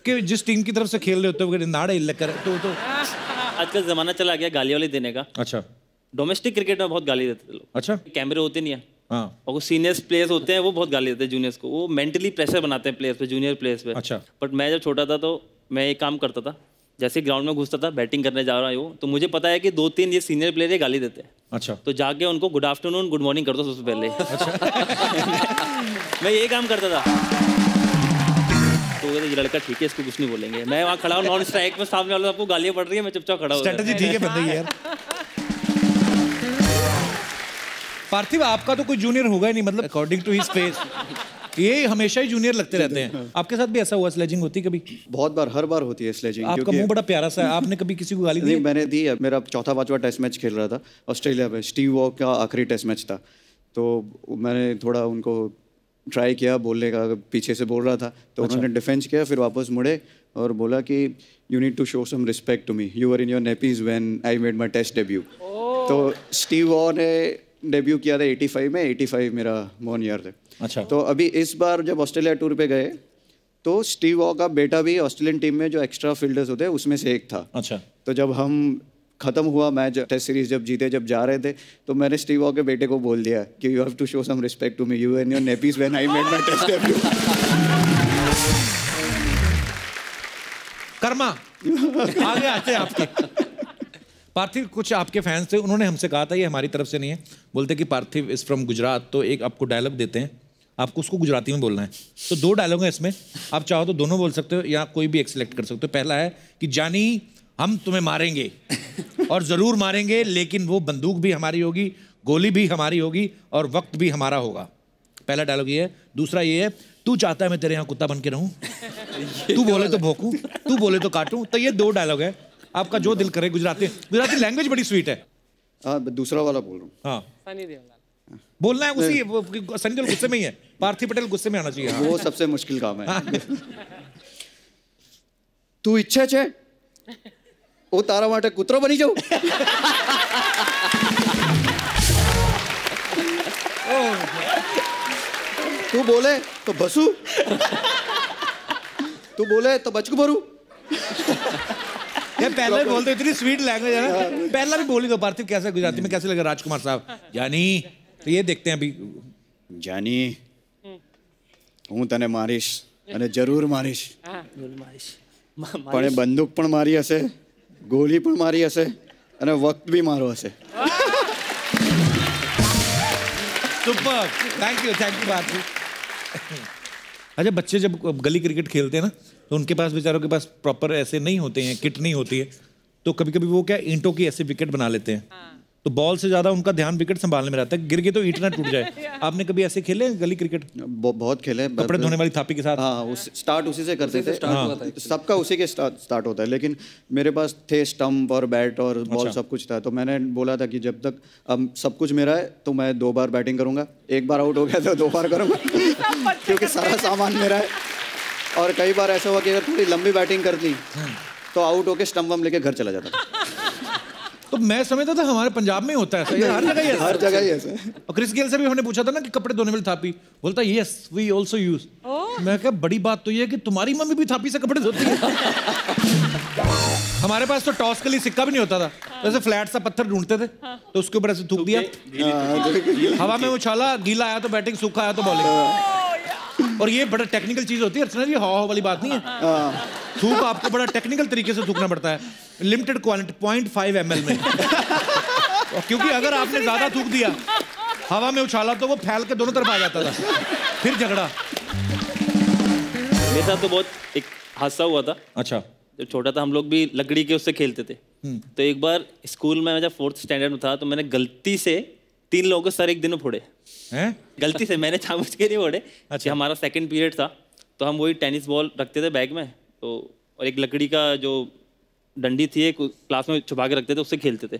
कि जिस टीम की तरफ से खेल रहे होते हो नाड़े लेकर तो
आजकल जमाना चला गया गाली वाली देने का।
अच्छा।
डोमेस्टिक क्रिकेट में बहुत गाली देते थे लोग।
अच्छा।
कैमरे होते नहीं है।
हाँ।
और सीनियर्स प्लेयर्स होते हैं वो बहुत गाली देते हैं जूनियर्स को, वो मेंटली प्रेशर बनाते हैं प्लेयर्स पे, जूनियर प्लेयर्स पे।
अच्छा।
बट मैं जब छोटा था तो मैं एक काम करता था, जैसे ग्राउंड में घुसता था, बैटिंग करने जा रहा हूँ, तो मुझे पता है कि 2-3 ये सीनियर प्लेयर ये गाली देते हैं।
अच्छा।
तो जाके उनको गुड आफ्टरनून गुड मॉर्निंग कर दो सबसे पहले। अच्छा। मैं यही काम करता था। तो ये लड़का ठीक है, इसको कुछ नहीं बोलेंगे। मैं वहाँ खड़ा हूँ नॉन स्ट्राइक में, सामने वाले आपको गालियाँ पड़ रही है, मैं चुपचाप खड़ा हूँ।
स्ट्रेटजी ठीक है बंदे यार। पार्थिव, आपका तो कोई जूनियर होगा ही नहीं, मतलब अकॉर्डिंग टू हिज फेस ये हमेशा ही जूनियर लगते रहते हैं। आपके साथ भी ऐसा हुआ? स्लेजिंग होती कभी?
बहुत बार, हर बार होती है स्लेजिंग।
आपका मुंह बड़ा प्यारा सा है, आपने कभी किसी को गाली दी?
नहीं, मैंने दी है। मेरा 4था-5वां टेस्ट मैच खेल रहा था ऑस्ट्रेलिया में, स्टीव वॉ का आखिरी टेस्ट मैच था। तो मैंने थोड़ा उनको ट्राई किया बोलने का, पीछे से बोल रहा था तो उन्होंने डिफेंस किया, फिर वापस मुड़े और बोला कि you need to show some respect to me, you were in your nappies when I made my test debut. तो स्टीव वॉ ने डेब्यू किया था 85 में, 85 मेरा बॉर्न ईयर थे।
अच्छा।
तो अभी इस बार जब ऑस्ट्रेलिया टूर पे गए तो स्टीव वॉ का बेटा भी ऑस्ट्रेलियन टीम में जो एक्स्ट्रा फील्डर्स होते हैं उसमें से एक था।
अच्छा।
तो जब हम खत्म हुआ मैच, टेस्ट सीरीज जब जीते, जब जा रहे थे, तो मैंने स्टीव वॉ के बेटे को बोल दिया कि you have to show some respect to me, you and your nappies when I made my test debut.
कर्मा आगे आते हैं आपके। पार्थिव, कुछ आपके फैंस थे, उन्होंने हमसे कहा था, ये हमारी तरफ से नहीं है, बोलते कि पार्थिव इज फ्रॉम गुजरात, तो एक आपको डायलॉग देते हैं, आपको उसको गुजराती में बोलना है। तो 2 डायलॉग हैं इसमें, आप चाहो तो दोनों बोल सकते हो या कोई भी एक सिलेक्ट कर सकते हो। पहला है कि जानी हम तुम्हें मारेंगे और ज़रूर मारेंगे, लेकिन वो बंदूक भी हमारी होगी, गोली भी हमारी होगी और वक्त भी हमारा होगा। पहला डायलॉग ये है। दूसरा ये है, तू चाहता है मैं तेरे यहाँ कुत्ता बन के रहूँ, तू बोले तो भौंकूँ, तू बोले तो काटूँ। तो ये 2 डायलॉग है, आपका जो दिल करे। गुजराती लैंग्वेज बड़ी स्वीट है।
दूसरा वाला बोल रहा हूँ।
हाँ,
सनी देओल
बोलना है उसी। सनी देओल गुस्से में ही है, पार्थिव पटेल गुस्से में आना चाहिए।
वो सबसे मुश्किल काम है। तू इच्छा छे वो तारा माटे कुतरो बनी जाओ। तू बोले तो बसू, तू बोले तो बचकू भरू।
ये पहले भी बोलते, इतनी स्वीट लैंग्वेज है ना। पहला भी बोली दो पार्थिव, कैसा गुजराती में कैसे लगा राजकुमार साहब? जानी, तो ये देखते हैं अभी।
जानी, हूँ तने मारीश અને જરૂર મારીશ. પણ બંદૂક પણ મારી હશે, ગોળી પણ મારી હશે અને વખત બી મારો હશે.
सुपर, थैंक यू पार्थिव। अच्छा, बच्चे जब गली क्रिकेट खेलते हैं ना, तो उनके पास बेचारों के पास प्रॉपर ऐसे नहीं होते हैं, किट नहीं होती है, तो कभी कभी वो क्या ईंटों की ऐसे विकेट बना लेते हैं। तो बॉल से ज्यादा उनका ध्यान विकेट संभालने में रहता है, गिर गए तो ईंट ना टूट जाए। आपने कभी ऐसे खेले गली क्रिकेट?
बहुत खेले,
कपड़े धोने वाली थापी के साथ।
हाँ, स्टार्ट उसी से करते थे। सबका उसी के स्टार्ट होता है, लेकिन मेरे पास थे स्टंप और बैट और बॉल, सब कुछ था। तो मैंने बोला था कि जब तक अब सब कुछ मेरा है तो मैं 2 बार बैटिंग करूंगा, 1 बार आउट हो गया तो 2 बार करूंगा, क्योंकि सारा सामान मेरा है। और कई बार ऐसा हुआ कि अगर थोड़ी लंबी बैटिंग कर ली तो आउट होके स्टंप वम लेके घर चला जाता था।
तो मैं समझता था हमारे पंजाब में होता है ऐसा, हर जगह ही ऐसा।
हर जगह ही ऐसा।
और क्रिस गेल से भी हमने पूछा था ना कि कपड़े धोने वाली थापी, बोलता यस वी आल्सो यूज। मैं कहा बड़ी बात तो ये है कि तुम्हारी मम्मी भी थापी से कपड़े धोती है। हमारे पास तो टॉस के लिए सिक्का भी नहीं होता था, जैसे फ्लैट सा पत्थर ढूंढते थे तो उसके ऊपर ऐसे थूक दिया, हवा में उछाला, गीला आया तो बैटिंग, सूखा आया तो बॉलिंग। और ये बड़ा टेक्निकल चीज होती है अर्चना जी, हाव वाली बात नहीं है। थूक आपको बड़ा टेक्निकल तरीके से थूकना पड़ता है, लिमिटेड क्वांटिटी 0.5 ml में। क्योंकि अगर आपने ज्यादा थूक दिया, हवा में उछाला, तो वो फैल के दोनों तरफ आ जाता था, फिर झगड़ा।
मेरे साथ तो बहुत एक हादसा हुआ था।
अच्छा।
जब छोटा था हम लोग भी लकड़ी के उससे खेलते थे। तो एक बार स्कूल में जब 4th स्टैंडर्ड में था, तो मैंने गलती से 3 लोगों को सर एक दिन में फोड़े हैं। गलती से, मैंने जानबूझ के नहीं फोड़े। अच्छा। हमारा 2nd पीरियड था, तो हम वही टेनिस बॉल रखते थे बैग में, तो और एक लकड़ी का जो डंडी थी एक क्लास में छुपा के रखते थे, उससे खेलते थे।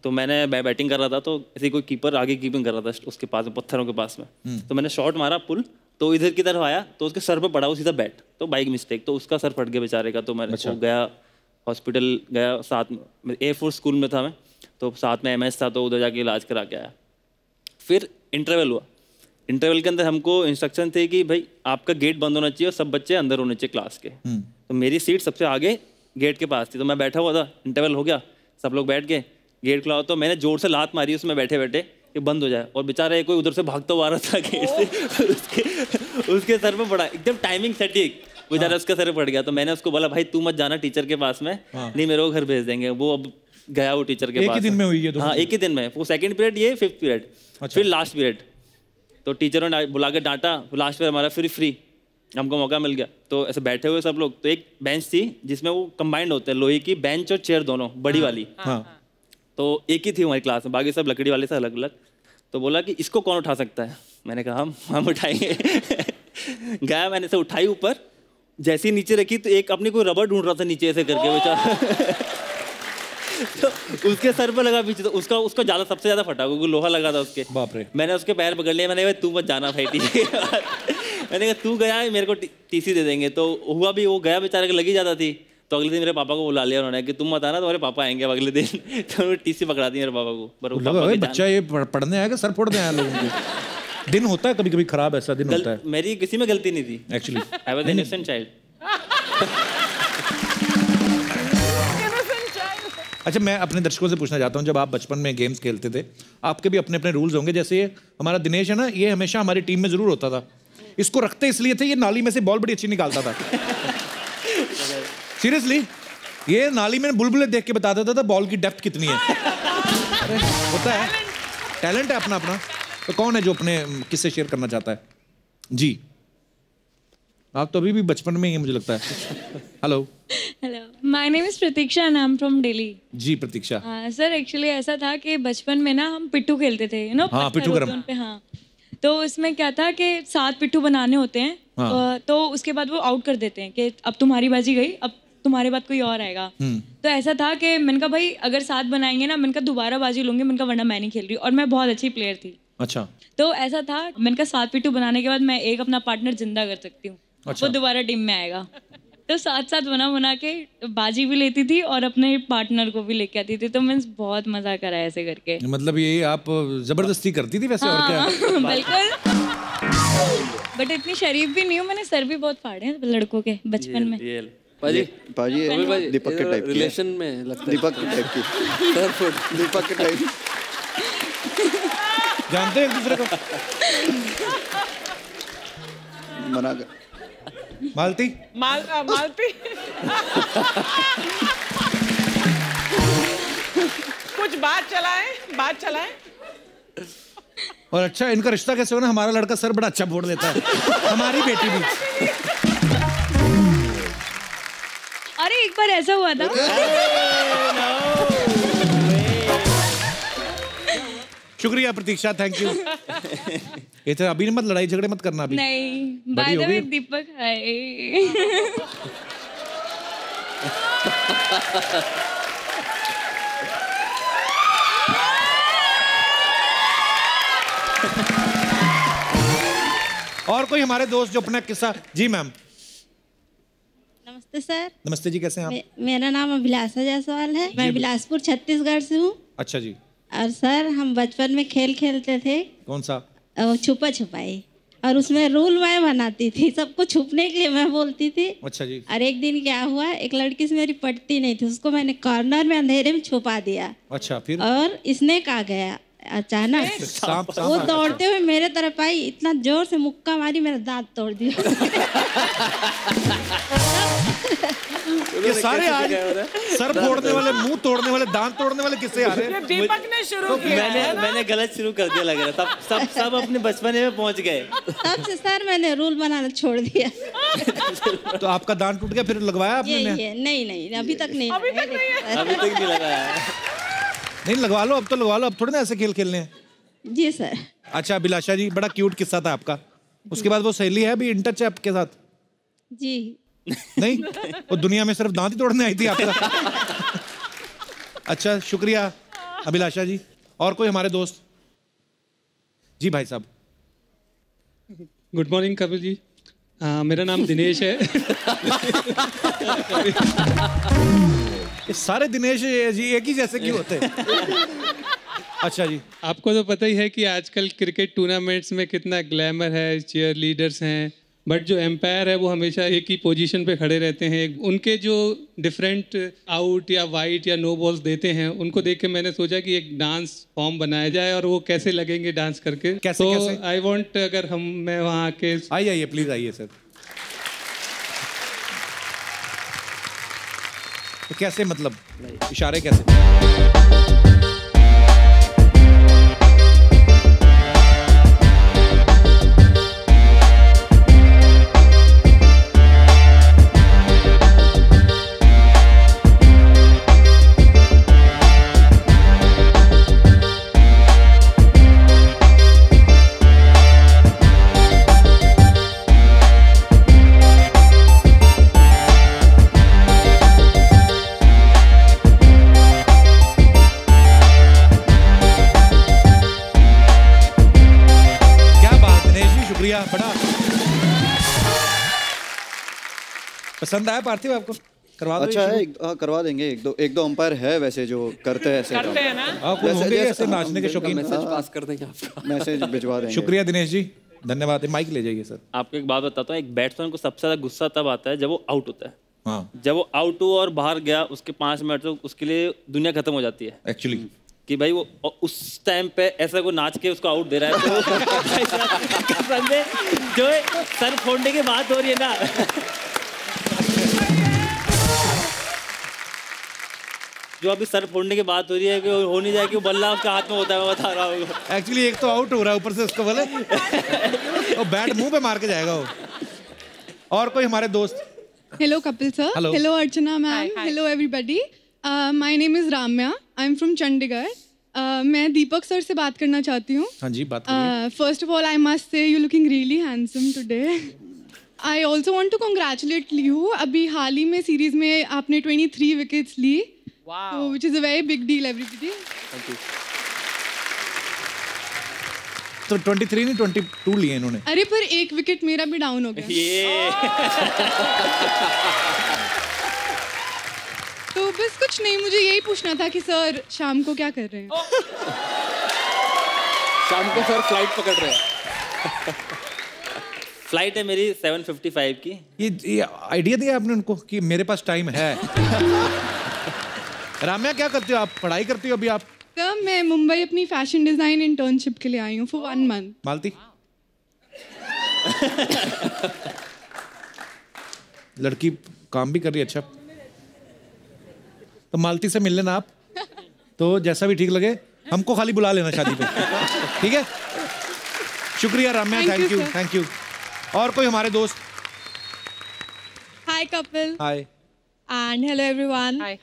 तो मैं बैटिंग कर रहा था, तो ऐसे कोई कीपर आगे कीपिंग कर रहा था उसके पास में, पत्थरों के पास में। तो मैंने शॉट मारा पुल, तो इधर की तरफ आया तो उसके सर पे पड़ा वो सीधा बैट, तो बाइक मिस्टेक, तो उसका सर फट गया बेचारे का। तो मैंने गया हॉस्पिटल गया, साथ में एयरफोर्स स्कूल में था मैं, तो साथ में MS था, तो उधर जाके इलाज करा के आया। फिर इंटरवल हुआ, इंटरवल के अंदर हमको इंस्ट्रक्शन थे कि भाई आपका गेट बंद होना चाहिए और सब बच्चे अंदर होने चाहिए क्लास के। तो मेरी सीट सबसे आगे गेट के पास थी, तो मैं बैठा हुआ था, इंटरवल हो गया, सब लोग बैठ गए, गेट खुला, तो मैंने जोर से लात मारी उसमें बैठे बैठे कि बंद हो जाए, और बेचारा कोई उधर से भागता हुआ आ रहा था गेट से, उसके सर पे पड़ा, एकदम टाइमिंग सटीक, बेचारा उसके सर पे पड़ गया। तो मैंने उसको बोला भाई तू मत जाना टीचर के पास में, नहीं मेरे को घर भेज देंगे। वो अब गया वो टीचर के पास।
एक ही दिन में हुई है?
हाँ, एक ही दिन में, वो 2nd पीरियड, ये 5th पीरियड। फिर लास्ट पीरियड, तो टीचरों ने बुला के डांटा, लास्ट पीरियड हमारा फ्री, हमको मौका मिल गया। तो ऐसे बैठे हुए सब लोग, तो एक बेंच थी जिसमें वो कंबाइंड होते हैं, लोहे की बेंच और चेयर दोनों, बड़ी वाली। तो एक ही थी हमारी क्लास में, बाकी सब लकड़ी वाले से अलग अलग। तो बोला कि इसको कौन उठा सकता है? मैंने कहा हम उठाएंगे। गया, मैंने से उठाई ऊपर, जैसे ही नीचे रखी तो एक अपनी कोई रबर ढूंढ रहा था नीचे ऐसे करके बेचारा। तो उसके सर पे लगा पीछे, तो उसका ज्यादा सबसे ज्यादा फटा, क्योंकि लोहा लगा था उसके। बाप रे। मैंने उसके पैर पकड़ लिया, मैंने कहा तू मत जाना भाई, ठीक है। मैंने कहा तू गया मेरे को TC दे देंगे। तो हुआ भी, वो गया बेचारे को लगी जाता थी। तो अगले दिन मेरे पापा को बुला लिया उन्होंने कि तुम मत आना, तुम्हारे पापा आएंगे अगले दिन। तो उन्होंने TC पकड़ा दी मेरे पापा को। पर
बच्चा ये पढ़ने आएगा, सर फोड़ने आया लोगों के। दिन होता है कभी कभी खराब, ऐसा दिन होता है।
मेरी किसी में गलती नहीं थी
actually,
I was an innocent child.
अच्छा, मैं अपने दर्शकों से पूछना चाहता हूँ, जब आप बचपन में गेम्स खेलते थे, आपके भी अपने अपने रूल्स होंगे। जैसे ये हमारा दिनेश है ना, ये हमेशा हमारी टीम में जरूर होता था। इसको रखते इसलिए थे, ये नाली में से बॉल बड़ी अच्छी निकालता था। सीरियसली, ये नाली में बुलबुले देख के बता देता था बॉल की डेप्थ कितनी है। अरे होता है, टैलेंट है अपना अपना। तो कौन है जो अपने किससे शेयर करना चाहता है? जी, आप तो अभी भी बचपन में ही, मुझे लगता है। Hello
my name is Pratiksha and I am from Delhi.
Ji Pratiksha.
Sir actually ऐसा था कि बचपन में ना हम पिट्ठू खेलते थे, यू नो।
हाँ, पिट्ठू गरम।
हाँ, तो उसमें क्या था कि 7 पिट्ठू बनाने होते हैं। हाँ। तो उसके बाद वो आउट कर देते हैं कि अब तुम्हारी बाजी गई, अब तुम्हारे बाद कोई और आएगा। तो ऐसा था कि मैंने कहा भाई अगर 7 बनाएंगे ना, मैंने कहा दोबारा बाजी लूंगी, मैंने कहा वरना मैं नहीं खेल रही, और मैं बहुत अच्छी प्लेयर थी।
अच्छा।
तो ऐसा था, मैंने कहा 7 पिट्ठू बनाने के बाद मैं एक अपना पार्टनर जिंदा कर सकती हूँ। अच्छा। वो दोबारा टीम में आएगा। तो साथ साथ बना के बाजी भी लेती थी और अपने पार्टनर को भी लेके आती थी, तो मीन्स बहुत मजा करा है ऐसे करके।
मतलब ये आप जबरदस्ती करती थी वैसे? और क्या?
बिल्कुल, बट इतनी शरीफ भी नहीं हूँ, मैंने सर भी बहुत फाड़े हैं लड़कों के बचपन में।
पाजी
दीपक के टाइप
रिलेशन में लगता है।
दीपक के टाइप की दीपक के टाइप
जानते हैं एक दूसरे को?
मना कर।
मालती
मालती कुछ बात चलाएं।
और अच्छा, इनका रिश्ता कैसे हो ना, हमारा लड़का सर बड़ा अच्छा फोड़ देता है, हमारी बेटी भी।
अरे एक बार ऐसा हुआ था।
शुक्रिया प्रतीक्षा, थैंक यू। ये तो अभी मत लड़ाई झगड़े मत करना अभी।
नहीं, बाय द वे दीपक हाय।
और कोई हमारे दोस्त जो अपना किस्सा? जी मैम।
नमस्ते सर।
नमस्ते जी, कैसे हैं आप?
मेरा नाम अभिलाषा जायसवाल है, मैं बिलासपुर छत्तीसगढ़ से हूँ।
अच्छा जी।
और सर हम बचपन में खेल खेलते थे।
कौन सा?
छुपा छुपाई, और उसमें रूल मैं बनाती थी, सबको छुपने के लिए मैं बोलती थी।
अच्छा जी।
और एक दिन क्या हुआ, एक लड़की से मेरी पटती नहीं थी, उसको मैंने कॉर्नर में अंधेरे में छुपा दिया।
अच्छा, फिर?
और स्नेक आ गया अचानक, वो दौड़ते हुए मेरे तरफ आई, इतना जोर से मुक्का मारी, मेरा दांत तोड़ दिया।
ये सारे आज सर फोड़ने वाले, मुंह तोड़ने वाले, दांत तोड़ने वाले किससे आ रहे हैं?
दीपक ने शुरू किया।
मैंने गलत शुरू कर दिया लग रहा है। सब अपने बचपने में पहुंच गए।
तब से सर मैंने रूल बनाना छोड़ दिया।
तो आपका दांत टूट गया, फिर लगवाया आपने?
नहीं, अभी तक नहीं
लगाया।
नहीं लगवा लो, अब तो लगवा लो, अब थोड़े ना ऐसे खेल खेलने हैं।
जी सर।
अच्छा अभिलाषा जी, बड़ा क्यूट किस्सा था आपका। उसके बाद वो सहेली है अभी इन टच है आपके साथ?
जी
नहीं, वो दुनिया में सिर्फ दांत ही तोड़ने आई थी आपका। अच्छा, शुक्रिया अभिलाषा जी। और कोई हमारे दोस्त? जी भाई साहब।
Good morning Kapil ji. मेरा नाम दिनेश है।
ये सारे दिनेश जी एक ही जैसे क्यों होते हैं? अच्छा जी।
आपको तो पता ही है कि आजकल क्रिकेट टूर्नामेंट्स में कितना ग्लैमर है, चीयर लीडर्स हैं, बट जो एम्पायर है वो हमेशा एक ही पोजीशन पे खड़े रहते हैं। उनके जो डिफरेंट आउट या वाइट या नो बॉल्स देते हैं, उनको देख के मैंने सोचा कि एक डांस फॉर्म बनाया जाए और वो कैसे लगेंगे डांस करके।
कैसे?
आई वांट, अगर मैं वहाँ आके
आइए प्लीज आइए सर। तो कैसे, मतलब इशारे कैसे? बड़ा पसंद आया पार्थिव आपको? करवा दो।
अच्छा है, करवा देंगे। एक दो अंपायर है वैसे जो करते हैं ऐसे काम।
करते हैं ना?
ऐसे नाचने के शौकीन।
मैसेज पास कर देंगे आपका।
मैसेज भिजवा देंगे।
शुक्रिया दिनेश जी, धन्यवाद। माइक ले जाइए सर।
आपको एक बात बताता हूँ, एक बैट्समैन को सबसे ज्यादा गुस्सा तब आता है जब वो आउट होता है।
हाँ।
जब वो आउट हुआ और बाहर गया, उसके 5 मिनट तो उसके लिए दुनिया खत्म हो जाती है
एक्चुअली।
कि भाई वो उस टाइम पे ऐसा को नाच के उसको आउट दे रहा है, तो जो सर फोड़ने की बात हो रही है ना, जो अभी सर फोड़ने की बात हो रही है कि हो नहीं जाएगी, वो बल्ला उसका हाथ में होता है, मैं बता रहा हूँ।
एक्चुअली एक तो आउट हो रहा है, ऊपर से उसको बोले वो बैट मुंह पे मार के जाएगा वो। और कोई हमारे दोस्त?
Hello Kapil sir. Hello Archana ma'am. Hello everybody. My name is Ramya. I'm from Chandigarh. मैं दीपक सर से बात करना चाहती हूँ।
हाँ जी, बात करिए।
First of all, I must say you're looking really handsome today. I also want to congratulate you. अभी हाल ही में सीरीज में आपने 23 विकेट्स ली, which is a very big deal everybody.
Thank you.
तो 23 नहीं 22 लिए इन्होंने।
अरे पर एक विकेट मेरा भी डाउन हो गया। तो बस कुछ नहीं, मुझे यही पूछना था कि सर शाम को क्या कर रहे हैं?
शाम को सर फ्लाइट पकड़ रहे हैं।
फ्लाइट है मेरी 7:55 की।
ये आइडिया दिया आपने उनको कि मेरे पास टाइम है। राम्या क्या करते हो आप? पढ़ाई करती हो अभी आप?
सर मैं मुंबई अपनी फैशन डिजाइन इंटर्नशिप के लिए आई हूँ फॉर 1 month।
मालती लड़की काम भी कर रही है। अच्छा तो मालती से मिल लेना आप, तो जैसा भी ठीक लगे हमको खाली बुला लेना शादी पे, ठीक है? शुक्रिया राम्या, थैंक यू। और कोई हमारे दोस्त?
Hi couple.
Hi.
And hello everyone.
Hi.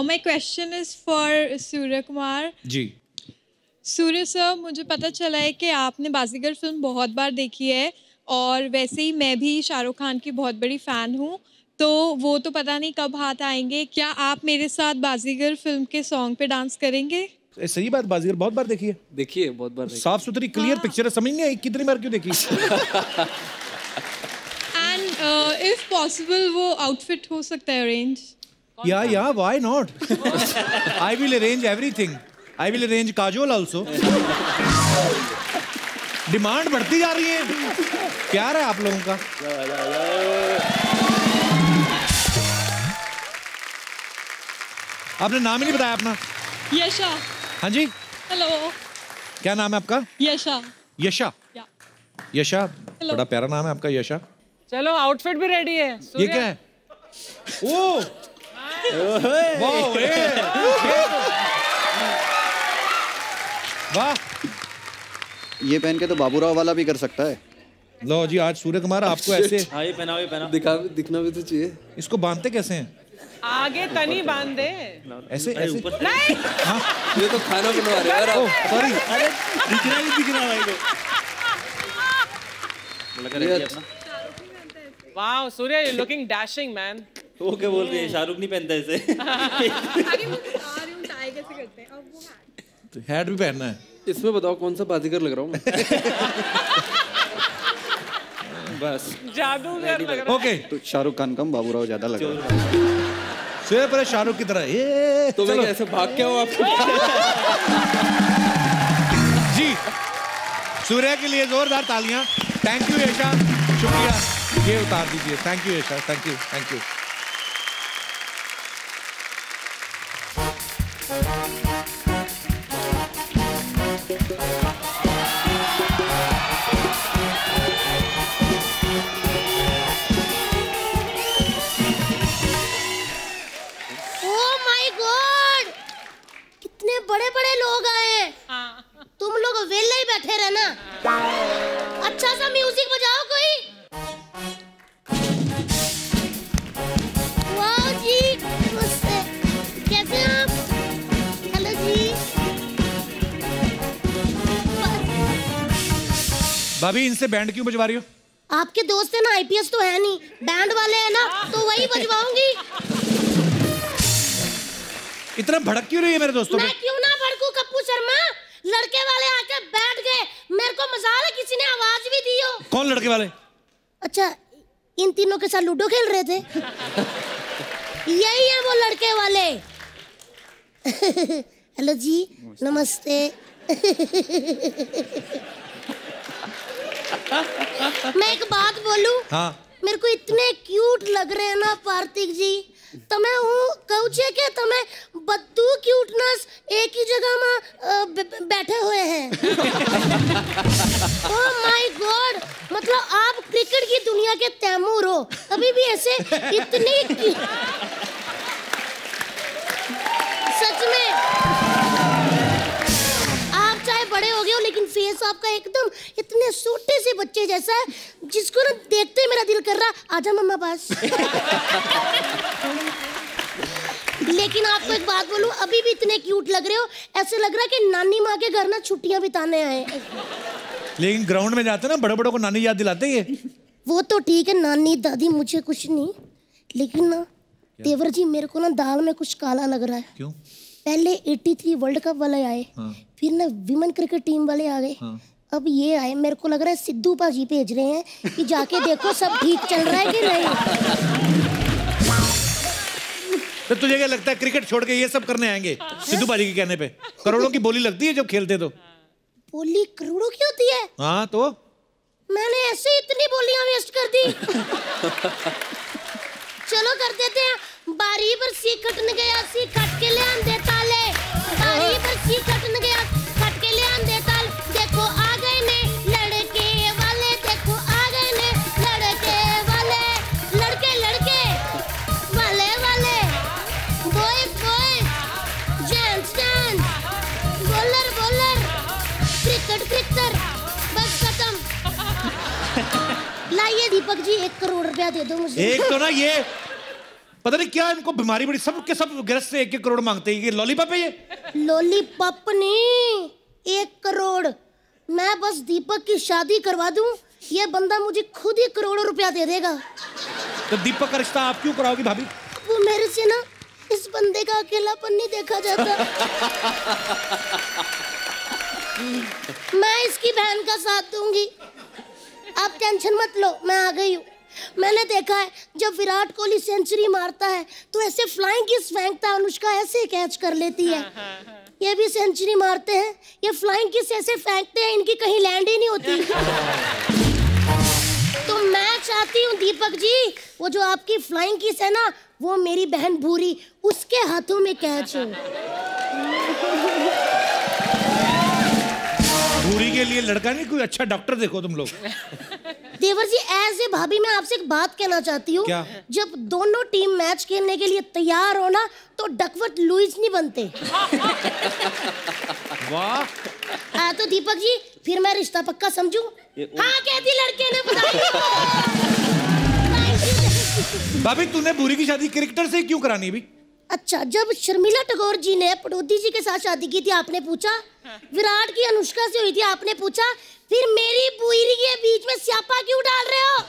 My question is for Surya Kumar.
जी।
सूर्य सर, मुझे पता चला है कि आपने बाजीगर फिल्म बहुत बार देखी है और वैसे ही मैं भी शाहरुख खान की बहुत बड़ी फ़ैन हूँ, तो वो तो पता नहीं कब हाथ आएंगे। क्या आप मेरे साथ बाजीगर फिल्म के सॉन्ग पे डांस करेंगे?
सही बात, बाजीगर बहुत बार देखी है।
देखिए बहुत बार देखी।
साफ सुथरी क्लियर पिक्चर है, समझ नहीं आई कितनी बार क्यों देखी।
एंड इफ पॉसिबल वो आउटफिट हो सकता है अरेंज?
या why not? I will arrange everything. I will arrange Kajol also. Demand बढ़ती जा रही है, प्यार है आप लोगों का। आपने नाम ही नहीं बताया अपना।
यशा।
हाँ जी,
हेलो।
क्या नाम है आपका?
यशा।
यशा। यशा, बड़ा प्यारा नाम है आपका, यशा।
चलो आउटफिट भी रेडी है।
ये क्या है? ओ वाह,
ये पहन के तो बाबूराव वाला भी कर सकता है।
लो जी, आज सूर्य कुमार आपको ऐसे
हाँ, ये पहना
दिखना भी तो चाहिए।
इसको बांधते कैसे हैं?
आगे तनी बांध दे।
ऐसे
नहीं,
ये तो खाना बनवा रहे हैं।
ओह सॉरी,
अरे दिखना भाई को।
वाह सूर्य, यू लुकिंग डैशिंग मैन।
वो क्या बोल रही है, शाहरुख नहीं पहनता इसे।
तो हैट भी पहनना है।
इसमें बताओ कौन सा बाजीगर लग रहा हूँ मैं?
बस
जादूगर लग रहा है।
ओके,
तो शाहरुख खान कम बाबूराव ज्यादा लग रहा है।
सूर्य पर शाहरुख की तरह। ये
तो मैं कैसे भाग के हूँ आपको?
जी, सूर्य के लिए जोरदार तालियां। थैंक यू यशा, शुक्रिया। ये उतार दीजिए। Thank you Yasha, thank you.
Oh my god, कितने बड़े बड़े लोग आए। तुम लोग वेले ही बैठे रहना। अच्छा सा म्यूजिक बजाओ कोई। वाह जी, नमस्ते, कैसे हैं आप? हेलो जी।
भाभी, इनसे बैंड क्यों बजवा रही हो?
आपके दोस्त है ना, आईपीएस तो है नहीं, बैंड वाले हैं ना, तो वही बजवाऊंगी।
इतना भड़क क्यों रही है मेरे दोस्तों पे?
मैं क्यों ना भड़कूं कप्पू शर्मा? लड़के वाले आके बैठ गए, मेरे को मजाल है किसी ने आवाज भी दी हो।
कौन लड़के वाले?
अच्छा, इन तीनों के साथ लूडो खेल रहे थे। यही है वो लड़के वाले। हेलो जी, नमस्ते। मैं एक बात बोलूं?
हाँ।
मेरे को इतने क्यूट लग रहे हैं ना पार्थिक जी। તમે હું કહું છે કે તમે બધું ક્યુટનેસ એક ही जगह में बैठे हुए हैं। ओह माय गॉड, मतलब आप क्रिकेट की दुनिया के तैमूर हो, अभी भी ऐसे इतनी सच में आप चाहे बड़े हो गए हो, लेकिन फेस आपका एकदम इतने छोटे से बच्चे जैसा है, जिसको ना देखते ही मेरा दिल कर रहा आजा मम्मा पास। लेकिन आपको एक बात बोलूं, अभी भी इतने क्यूट लग रहे हो, ऐसे लग रहा है कि नानी माँ के घर ना छुट्टियां बिताने आए।
लेकिन ग्राउंड में जाते ना, बड़े बड़ों को नानी याद दिलाते हैं।
वो तो ठीक है, नानी दादी मुझे कुछ नहीं, लेकिन ना तेवर जी, मेरे को ना दाल में कुछ काला लग रहा है।
क्यों?
पहले 83 वर्ल्ड कप वाले आए, फिर ना विमेन क्रिकेट टीम वाले आ गए, अब ये आए, मेरे को लग रहा है सिद्धू पाजी भेज रहे हैं कि जाके देखो सब ठीक चल रहा है कि नहीं।
तो तुझे क्या लगता है क्रिकेट छोड़ के ये सब करने आएंगे सिद्धू पाजी के कहने पे? करोड़ों की बोली लगती है जब खेलते तो।
बोली करोड़ों की होती है?
हाँ तो
मैंने ऐसे ही इतनी बोलियां वेस्ट कर दी। चलो कर देते हैं। बारी पर सी खटन गया, सी खट के ले आंदे ताले। बारी पर सी खटन गया, खट के ले आंदे ताल। देखो आ गए ने लड़के वाले, देखो आ गए ने लड़के वाले, लड़के लड़के वाले वाले, boys boys, gents gents, bowler bowler, cricket cricketer, बस खत्म। लाइए दीपक जी 1 करोड़ रुपया दे दो मुझे।
एक तो ना ये पता नहीं क्या इनको बीमारी बड़ी, सब के सब गिरफ्त से 1-1 करोड़ मांगते हैं। ये लॉलीपॉप है ये?
लॉलीपॉप नहीं, 1 करोड़। मैं बस दीपक की शादी करवा दूं, ये बंदा मुझे खुद ही करोड़ों रुपया दे देगा।
तो दीपक का रिश्ता आप क्यों कराओगी भाभी?
वो मेरे से ना इस बंदे का अकेलापन नहीं देखा जाता। मैं इसकी बहन का साथ दूंगी, आप टेंशन मत लो, मैं आ गई हूँ। मैंने देखा है जब विराट कोहली सेंचुरी मारता है तो ऐसे फ्लाइंग किस फेंकता है, अनुष्का ऐसे कैच कर लेती है। ये भी सेंचुरी मारते हैं, ये फ्लाइंग किस ऐसे फेंकते हैं, इनकी कहीं लैंड ही नहीं होती। तो मैं चाहती हूँ दीपक जी, वो जो आपकी फ्लाइंग किस है ना, वो मेरी बहन भूरी, उसके हाथों में कैच हो।
भूरी के लिए लड़का नहीं, कोई अच्छा डॉक्टर देखो तुम लोग।
देवर जी एज ए भाभी मैं आपसे एक बात कहना चाहती हूँ। जब दोनों टीम मैच खेलने के लिए तैयार हो ना, तो डकवर्थ लुईस नहीं बनते।
वाह।
तो दीपक जी फिर मैं रिश्ता पक्का समझूं? हाँ कहती लड़के ने बताई।
भाभी तूने भूरी की शादी क्रिकेटर से क्यों करानी भी?
अच्छा, जब शर्मिला टैगोर जी ने पटौदी जी के साथ शादी की थी आपने पूछा, विराट की अनुष्का से हुई थी आपने पूछा, फिर मेरी बुरी के बीच में स्यापा क्यों डाल रहे हो?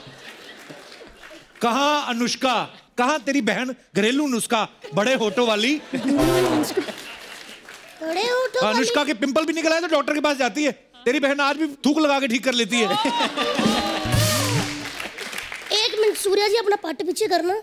कहाँ अनुष्का, कहाँ तेरी बहन घरेलू नुस्खा, बड़े होठों वाली।
बड़े होठों वाली?
अनुष्का के पिंपल भी निकल आए तो डॉक्टर के पास जाती है, तेरी बहन आज भी थूक लगा के ठीक कर लेती है।
1 मिनट सूर्या जी अपना पट पीछे करना।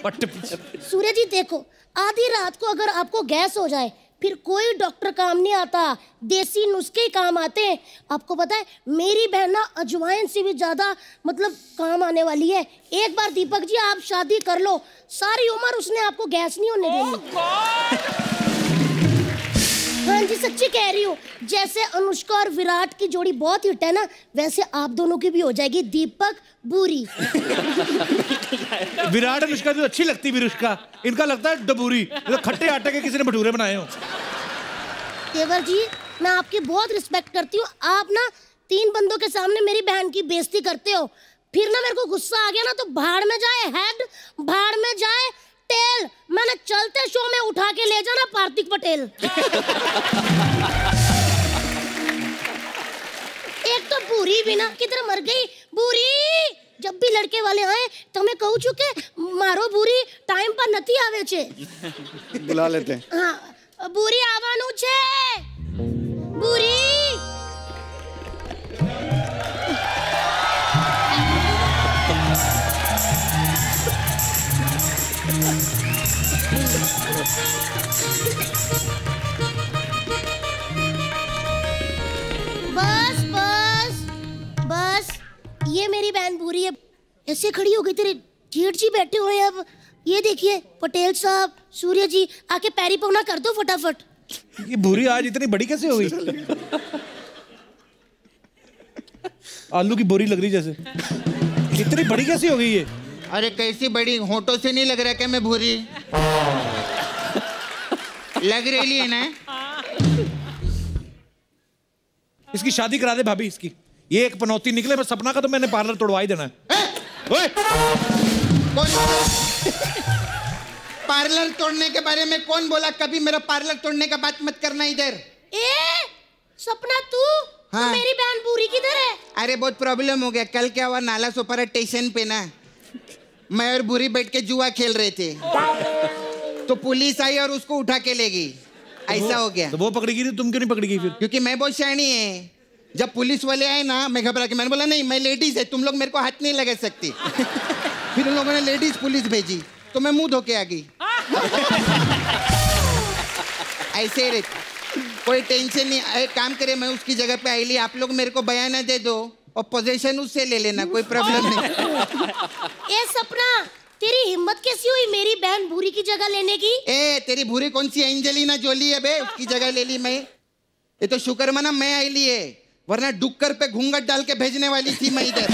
पट पीछे?
सूर्या जी देखो, आधी रात को अगर आपको गैस हो जाए फिर कोई डॉक्टर काम नहीं आता, देसी नुस्खे ही काम आते हैं। आपको पता है मेरी बहन ना अजवाइन से भी ज्यादा मतलब काम आने वाली है। एक बार दीपक जी आप शादी कर लो, सारी उम्र उसने आपको गैस नहीं होने देनी। हाँ जी सच्ची कह रही हूँ, जैसे अनुष्का और विराट की जोड़ी बहुत हिट है ना, वैसे आप दोनों की भी हो जाएगी, दीपक बूरी।
विराट अनुष्का तो अच्छी लगती विरुष्का, इनका लगता है डबूरी, तो खट्टे आटे के किसी ने भटूरे बनाए हो।
देवर जी मैं आपकी बहुत रिस्पेक्ट करती हूँ, आप ना 3 बंदों के सामने मेरी बहन की बेइज्जती करते हो, फिर ना मेरे को गुस्सा आ गया ना तो भाड़ में जाए हेड, भाड़ में जाए टेल। मैंने चलते शो में उठा के ले जाना पार्थिक पटेल। एक तो बूरी भी ना किधर मर गई बूरी। जब भी लड़के वाले आए तो मैं कहूँ चुके मारो बूरी, टाइम पर नती आवे छे।
बुला लेते हैं।
हाँ बूरी आवानू छे, बूरी। बस बस बस, ये मेरी बहन पूरी है, ऐसे खड़ी हो गई, तेरे जेठ जी बैठे हुए हैं। अब ये देखिए पटेल साहब, सूर्य जी, आके पैरी पौना कर दो फटाफट।
ये भूरी आज इतनी बड़ी कैसे हो गई? आलू की बोरी लग रही जैसे, इतनी बड़ी कैसे हो गई ये?
अरे कैसी बड़ी, होठों से नहीं लग रहा क्या मैं भूरी? लग रही है ना।
इसकी शादी करा दे भाभी इसकी, ये एक पनौती निकले, मैं सपना का तो मैंने पार्लर तोड़वा ही देना है। ओए!
पार्लर तोड़ने के बारे में कौन बोला? कभी मेरा पार्लर तोड़ने का बात मत करना इधर।
सपना तू? हाँ। मेरी बहन पूरी किधर है?
अरे बहुत प्रॉब्लम हो गया, कल क्या हुआ नाला सोपारा स्टेशन पे ना, मैं और बुरी बैठ के जुआ खेल रहे थे, तो पुलिस आई और उसको उठा के ले गई, ऐसा हो गया।
तो वो पकड़ी गई थी, तुम क्यों नहीं पकड़ी गई फिर?
क्योंकि मैं बहुत शैनी है। जब पुलिस वाले आए ना, मैं घबरा के मैंने बोला नहीं मैं लेडीज है, तुम लोग मेरे को हाथ नहीं लगा सकती। फिर उन लोगों ने लेडीज पुलिस भेजी तो मैं मुंह धो के आ गई। ऐसे ही रहती, कोई टेंशन नहीं। एक काम करे, मैं उसकी जगह पे आई ली, आप लोग मेरे को बयाना दे दो और पोजीशन उससे ले लेना, कोई प्रॉब्लम नहीं।
ए सपना, तेरी हिम्मत कैसी हुई मेरी बहन भूरी की जगह लेने की?
ए तेरी भूरी कौन सी एंजेलिना जोली है बे, उसकी जगह ले ली मैं। ये तो शुक्र मना मैं आई ली है, वरना डुक्कर पे घूंघट डाल के भेजने वाली थी मैं इधर।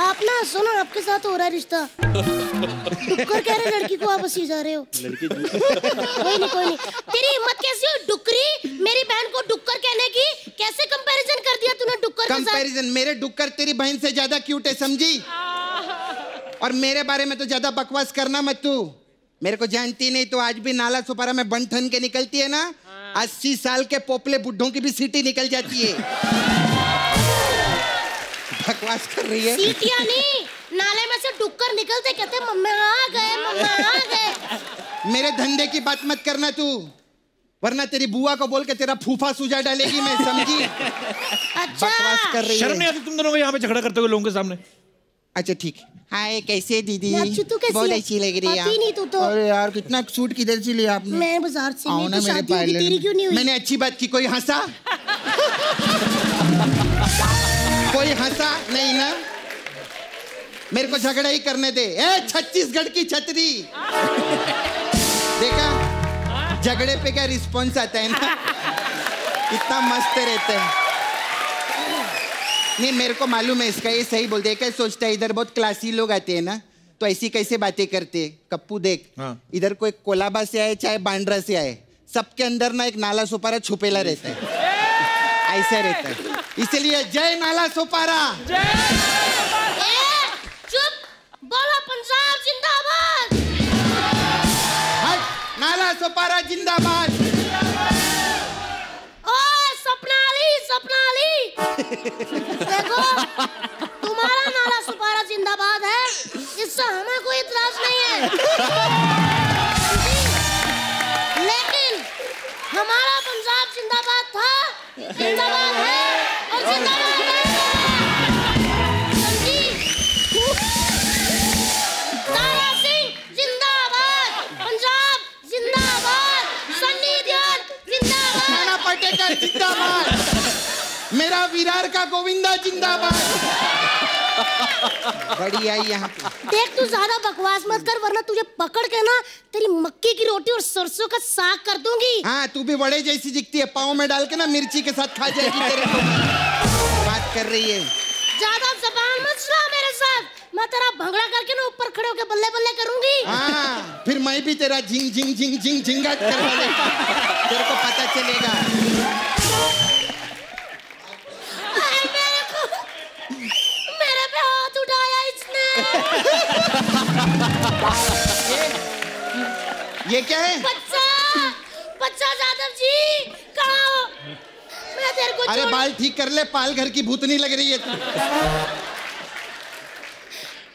आप ना सुनो, आपके साथ हो रहा है रिश्ता। डुक्कर कह रहे लड़की को, आप हंसी जा रहे हो। लड़की कोई नहीं। तेरी हिम्मत कैसी हुई डुक्करी, मेरी बहन को डुक्कर कहने की? कैसे कंपैरिजन कर दिया तूने डुक्कर के साथ? कंपैरिजन? मेरे डुक्कर तेरी बहन से ज्यादा क्यूट है, समझी? और मेरे बारे में तो ज्यादा बकवास करना मत तू। मेरे को जानती नहीं तो आज भी नाला सुपारा में बन ठन के निकलती है ना, 80 साल के पोपले बुड्ढों की भी सीटी निकल जाती है। बकवास कर रही है। सीटियां नहीं, नाले में से डुक्कर निकलते कहते मम्मा आ गए, मम्मा आ गए।
मेरे धंधे की बात मत करना तू, वरना तेरी बुआ को बोल के तेरा फूफा सुजा डालेगी मैं, समझी?
अच्छा।
बकवास कर रही है।
शर्म नहीं आती तुम दोनों को यहाँ पे झगड़ा करते हुए लोगों के सामने?
अच्छा ठीक। हाय कैसे दीदी?
तू कैसी
बहुत
है?
अच्छी लग रही है।
आती नहीं तू तो।
अरे यार कितना सूट किधर से लिया आपने?
मैं बाजार से।
आओ ना मेरे पार्लर में।
तेरी क्यों नहीं हुई?
मैंने अच्छी बात की, कोई हंसा? कोई हंसा नहीं ना? मेरे को झगड़ा ही करने दे। ए छत्तीसगढ़ की छतरी, देखा झगड़े पे क्या रिस्पॉन्स आता है ना, इतना मस्त रहता है। नहीं मेरे को मालूम है इसका, ये सही बोल दे। क्या सोचता है इधर बहुत क्लासी लोग आते हैं ना, तो ऐसी कैसे बातें करते। कप्पू देख, इधर कोई कोलाबा से आए चाहे बांद्रा से आए, सबके अंदर ना एक नाला सुपारा छुपेला रहता है, ऐसा रहता है। इसलिए जय नाला सुपारा।
चुप, बोलो पंजाब जिंदाबाद।
नाला सुपारा जिंदाबाद।
ओए सपनाली देखो, तुम्हारा नाला सुपारा जिंदाबाद है, इससे हमें कोई इतराज नहीं है। लेकिन हमारा पंजाब जिंदाबाद था, जिंदाबाद है और जिंदाबाद रहेगा। समझी? तारा सिंह जिंदाबाद, पंजाब जिंदाबाद, सन्नी देओल जिंदाबाद,
नाना पाटेकर जिंदाबाद, मेरा विरार का गोविंदा जिंदाबाद। बड़ी आई यहाँ पे।
देख तू ज्यादा बकवास मत कर, वरना तुझे पकड़ के ना तेरी मक्की की रोटी और सरसों का साग कर दूंगी।
हाँ तू भी बड़े जैसी दिखती है, पाँव में डाल के ना मिर्ची के साथ खा जाएगी तेरे को। बात कर रही है।
ज्यादा जबान मत चला मेरे साथ, मैं तेरा भंगड़ा करके ना ऊपर खड़े होकर बल्ले बल्ले करूंगी।
हाँ फिर मैं भी तेरा झिंग झिंग झिंग झिंग झिंगाट करवा देगा, तेरे को पता चलेगा।
मेरे पे हाथ उठाया इसने।
ये क्या है?
बच्चा यादव जी कहाँ हो? मैं तेरे को
अरे बाल ठीक कर ले, पाल घर की भूतनी लग रही है।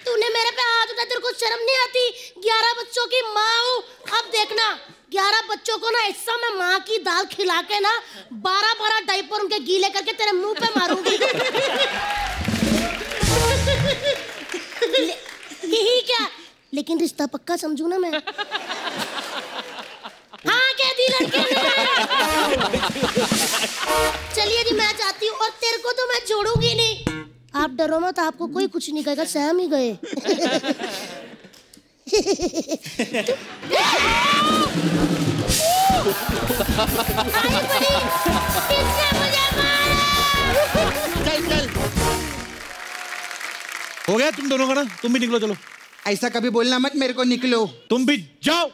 तूने मेरे पे हाथ उठाया, तेरे को शर्म नहीं आती? 11 बच्चों की माँ हूँ। अब देखना 11 बच्चों को ना ऐसा मैं माँ की दाल खिला के ना 12 डायपर उनके गीले करके तेरे मुंह पे मारूंगी। यही क्या, लेकिन रिश्ता पक्का समझू ना मैं। हाँ कह दी लड़के ने। चलिए जी मैं जाती हूँ, और तेरे को तो मैं छोड़ूंगी नहीं। आप डरो मत, आपको कोई कुछ नहीं कहेगा, सहम ही गए।
चल
हो गया तुम दोनों का ना, तुम भी निकलो चलो।
ऐसा कभी बोलना मत मेरे को, निकलो।
तुम भी जाओ।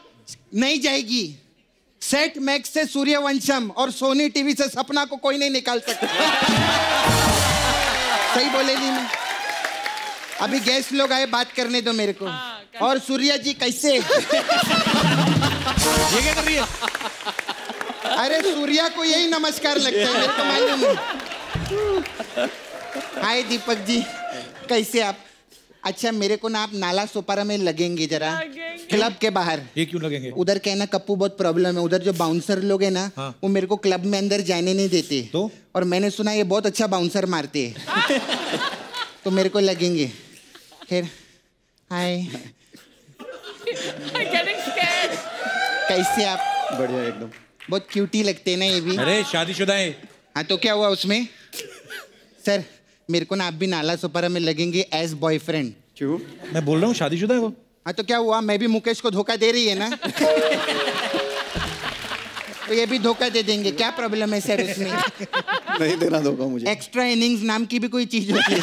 नहीं जाएगी। सेट मैक्स से सूर्यवंशम और सोनी टीवी से सपना को कोई नहीं निकाल सकता। सही बोले नहीं मैं? अभी गेस्ट लोग आए, बात करने दो मेरे को। और सूर्या जी कैसे? ये
क्या कर रही है?
अरे सूर्या को यही नमस्कार लगता है, मेरे को मालूम है। हाय दीपक जी, कैसे आप? अच्छा मेरे को ना आप नाला सोपारा में लगेंगे जरा, क्लब के बाहर।
ये क्यों लगेंगे?
उधर क्या है ना कप्पू, बहुत प्रॉब्लम है उधर। जो बाउंसर लोग हैं ना, वो मेरे को क्लब में अंदर जाने नहीं देते।
तो?
और मैंने सुना ये बहुत अच्छा बाउंसर मारते हैं। तो मेरे को लगेंगे। खैर हाय, कैसे आप?
बढ़िया एकदम।
बहुत क्यूटी लगते हैं ना ये भी।
अरे शादीशुदा है।
हाँ तो क्या हुआ उसमें? सर मेरे को ना आप भी नाला सोपारा में लगेंगे एज बॉयफ्रेंड।
क्यों?
मैं बोल रहा हूँ शादीशुदा है वो।
हाँ तो क्या हुआ, मैं भी मुकेश को धोखा दे रही है ना। तो ये भी धोखा दे देंगे, क्या प्रॉब्लम है सर उसमें?
नहीं देना धोखा मुझे।
एक्स्ट्रा इनिंग्स नाम की भी कोई चीज होती है।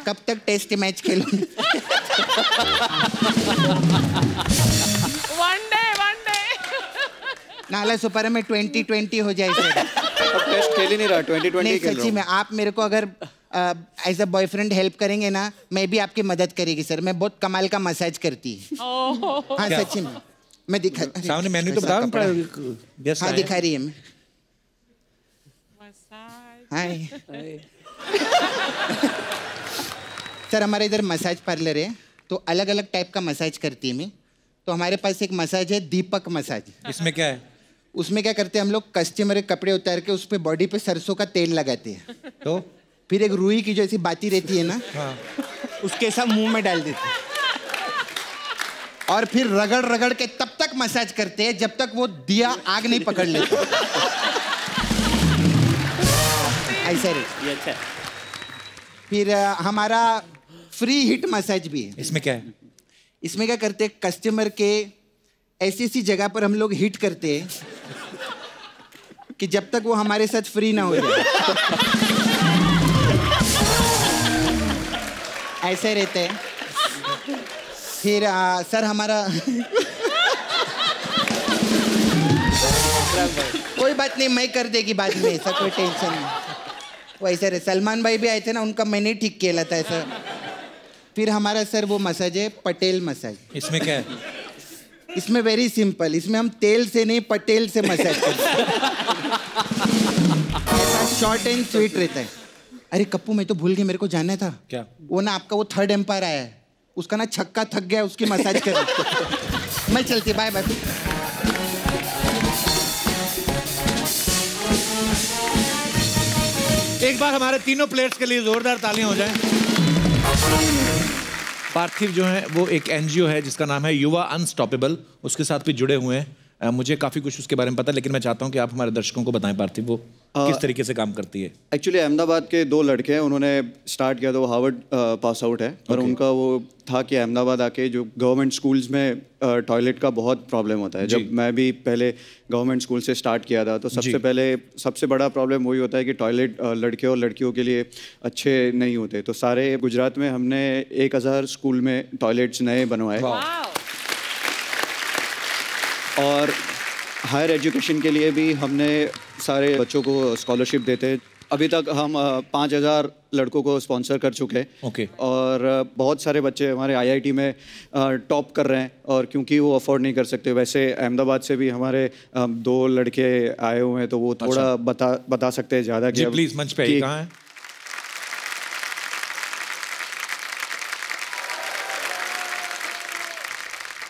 कब तक टेस्ट मैच खेलूंगी?
वन डे
नाला सुपर में 2020 हो जाए सर।
अब टेस्ट खेल ही नहीं रहा, 2020
नहीं
खेल रहा
सच्ची में आप मेरे को अगर एज अ बॉयफ्रेंड हेल्प करेंगे ना, मैं भी आपकी मदद करेगी सर। मैं बहुत कमाल का मसाज करती। हाँ सच्ची में मैं दिखा
सामने मेन्यू तो बता।
हाँ दिखा रही है मैं। हाय सर, हमारे इधर मसाज पार्लर है तो अलग अलग टाइप का मसाज करती है मैं। तो हमारे पास एक मसाज है दीपक मसाज।
इसमें क्या है?
उसमें क्या करते हैं हम लोग, कस्टमर के कपड़े उतार के उस पर बॉडी पे सरसों का तेल लगाते हैं।
तो
फिर एक रुई की जो ऐसी बाती रहती है ना, उसके सब मुंह में डाल देते हैं। और फिर रगड़ रगड़ के तब तक मसाज करते हैं जब तक वो दिया आग नहीं पकड़ लेता। ऐसा रे।
अच्छा।
फिर हमारा फ्री हिट मसाज भी है।
इसमें क्या है?
इसमें क्या करते हैं, कस्टमर के ऐसी ऐसी जगह पर हम लोग हिट करते हैं कि जब तक वो हमारे साथ फ्री ना हो जाए। ऐसे रहते हैं। फिर सर हमारा कोई बात नहीं, मैं कर देगी बाद में, ऐसा कोई टेंशन नहीं। वो ऐसा रहे, सलमान भाई भी आए थे ना, उनका मैंने ठीक किया था ऐसा। फिर हमारा सर वो मसाज है पटेल मसाज।
इसमें क्या है?
इसमें वेरी सिंपल, इसमें हम तेल से नहीं पटेल से मसाज करते हैं। ऐसा शॉर्ट एंड स्वीट रहता है। अरे कप्पू मैं तो भूल गया, मेरे को जानना था।
क्या?
वो ना आपका वो थर्ड एम्पायर आया है, उसका ना छक्का थक गया, उसकी मसाज कर। मैं चलती, बाय बाय।
एक बार हमारे तीनों प्लेयर्स के लिए जोरदार तालियां हो जाएं। पार्थिव जो है वो एक एनजीओ है जिसका नाम है युवा अनस्टॉपेबल, उसके साथ भी जुड़े हुए हैं। मुझे काफ़ी कुछ उसके बारे में पता है, लेकिन मैं चाहता हूं कि आप हमारे दर्शकों को बताएं पार्थिव वो किस तरीके से काम करती है।
एक्चुअली अहमदाबाद के दो लड़के हैं, उन्होंने स्टार्ट किया था, वो हार्वर्ड पास आउट है। और उनका वो था कि अहमदाबाद आके जो गवर्नमेंट स्कूल्स में टॉयलेट का बहुत प्रॉब्लम होता है। जब मैं भी पहले गवर्नमेंट स्कूल से स्टार्ट किया था तो सबसे बड़ा प्रॉब्लम वही होता है कि टॉयलेट लड़के और लड़कियों के लिए अच्छे नहीं होते। तो सारे गुजरात में हमने 1000 स्कूल में टॉयलेट्स नए बनवाए। और हायर एजुकेशन के लिए भी हमने सारे बच्चों को स्कॉलरशिप देते हैं। अभी तक हम 5000 लड़कों को स्पॉन्सर कर चुके हैं। और बहुत सारे बच्चे हमारे आईआईटी में टॉप कर रहे हैं, और क्योंकि वो अफोर्ड नहीं कर सकते। वैसे अहमदाबाद से भी हमारे 2 लड़के आए हुए हैं, तो वो थोड़ा बता सकते हैं ज़्यादा।
जी प्लीज, मंच पे आइए। कहाँ है?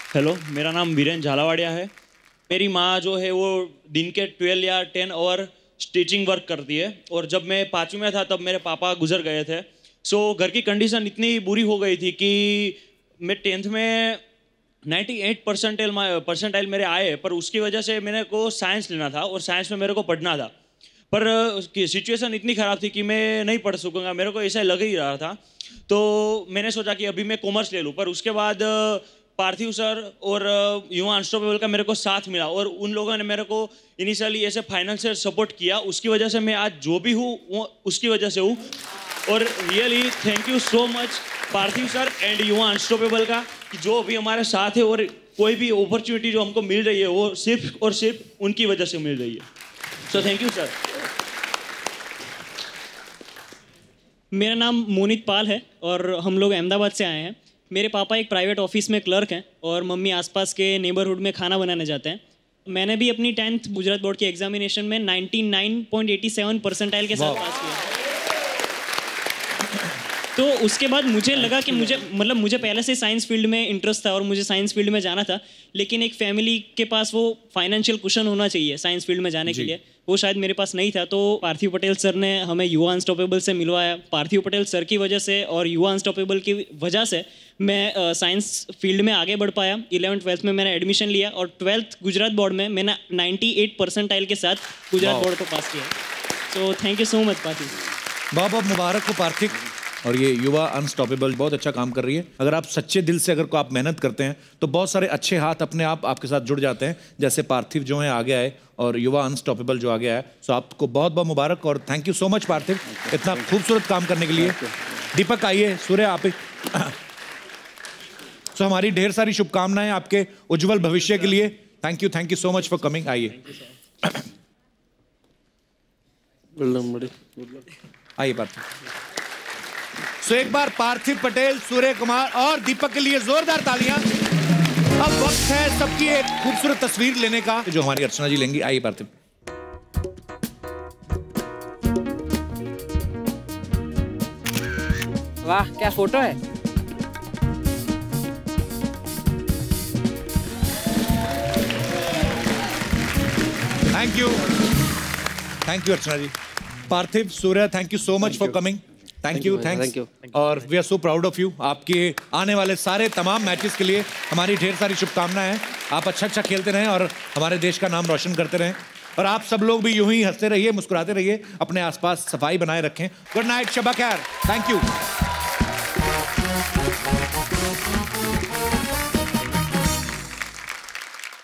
हेलो, मेरा नाम वीरेन झालावाड़िया है। मेरी माँ जो है वो दिन के 12 या 10 आवर स्टिचिंग वर्क करती है। और जब मैं 5वीं में था तब मेरे पापा गुजर गए थे। सो घर की कंडीशन इतनी बुरी हो गई थी कि मैं 10th में 98 परसेंटाइल मेरे आए, पर उसकी वजह से मेरे को साइंस लेना था और साइंस में मेरे को पढ़ना था। पर सिचुएशन इतनी ख़राब थी कि मैं नहीं पढ़ सकूँगा, मेरे को ऐसा लग ही रहा था। तो मैंने सोचा कि अभी मैं कॉमर्स ले लूँ। पर उसके बाद पार्थिव सर और युवा अनस्टॉपेबल का मेरे को साथ मिला, और उन लोगों ने मेरे को इनिशियली ऐसे फाइनेंशियल सपोर्ट किया। उसकी वजह से मैं आज जो भी हूँ वो उसकी वजह से हूँ। और really thank you so much Parthiv sir and युवा अनस्टॉपेबल का, कि जो भी हमारे साथ है, और कोई भी अपॉर्चुनिटी जो हमको मिल रही है वो सिर्फ और सिर्फ उनकी वजह से मिल रही है। सो थैंक यू सर।
मेरा नाम मोनित पाल है और हम लोग अहमदाबाद से आए हैं। मेरे पापा एक प्राइवेट ऑफिस में क्लर्क हैं और मम्मी आसपास के नेबरहुड में खाना बनाने जाते हैं। मैंने भी अपनी 10th गुजरात बोर्ड की एग्जामिनेशन में 99.87 परसेंटाइल के साथ पास किया। तो उसके बाद मुझे लगा कि मुझे पहले से साइंस फील्ड में इंटरेस्ट था और मुझे साइंस फील्ड में जाना था, लेकिन एक फैमिली के पास वो फाइनेंशियल कुशन होना चाहिए साइंस फील्ड में जाने के लिए, वो शायद मेरे पास नहीं था। तो पार्थिव पटेल सर ने हमें युवा अनस्टॉपेबल से मिलवाया। पार्थिव पटेल सर की वजह से और युवा अनस्टॉपेबल की वजह से मैं साइंस फील्ड में आगे बढ़ पाया। 11th-12th में मैंने एडमिशन लिया और 12th गुजरात बोर्ड में मैंने 98 परसेंटाइल के साथ गुजरात बोर्ड को पास किया। So thank you so much Parthiv.
बहुत बहुत मुबारक हो पार्थिव। और ये युवा अनस्टॉपेबल बहुत अच्छा काम कर रही है। अगर आप सच्चे दिल से अगर आप मेहनत करते हैं तो बहुत सारे अच्छे हाथ अपने आप आपके साथ जुड़ जाते हैं, जैसे पार्थिव जो है आगे आए और युवा अनस्टॉपेबल जो आगे आए। सो आपको बहुत बहुत मुबारक और थैंक यू सो मच पार्थिव, इतना खूबसूरत काम करने के लिए। दीपक आइए, सूर्य आप ही। सो हमारी ढेर सारी शुभकामनाएं आपके उज्जवल भविष्य के लिए। Thank you so much for coming. आइए आइए पार्थिव। सो एक बार पार्थिव पटेल, सूर्य कुमार और दीपक के लिए जोरदार तालियां। अब वक्त है सबकी एक खूबसूरत तस्वीर लेने का जो हमारी अर्चना जी लेंगी। आइए पार्थिव।
वाह क्या फोटो है।
Thank you Archana ji. Parthiv, Surya, thank you so much for coming. Thank you. और we are so proud of you. आपके आने वाले सारे तमाम मैचेस के लिए हमारी ढेर सारी शुभकामनाएं हैं। आप अच्छा खेलते रहें और हमारे देश का नाम रोशन करते रहें। और आप सब लोग भी यूं ही हंसते रहिए, मुस्कुराते रहिए, अपने आसपास सफाई बनाए रखें। गुड नाइट, शबा खैर। Thank you.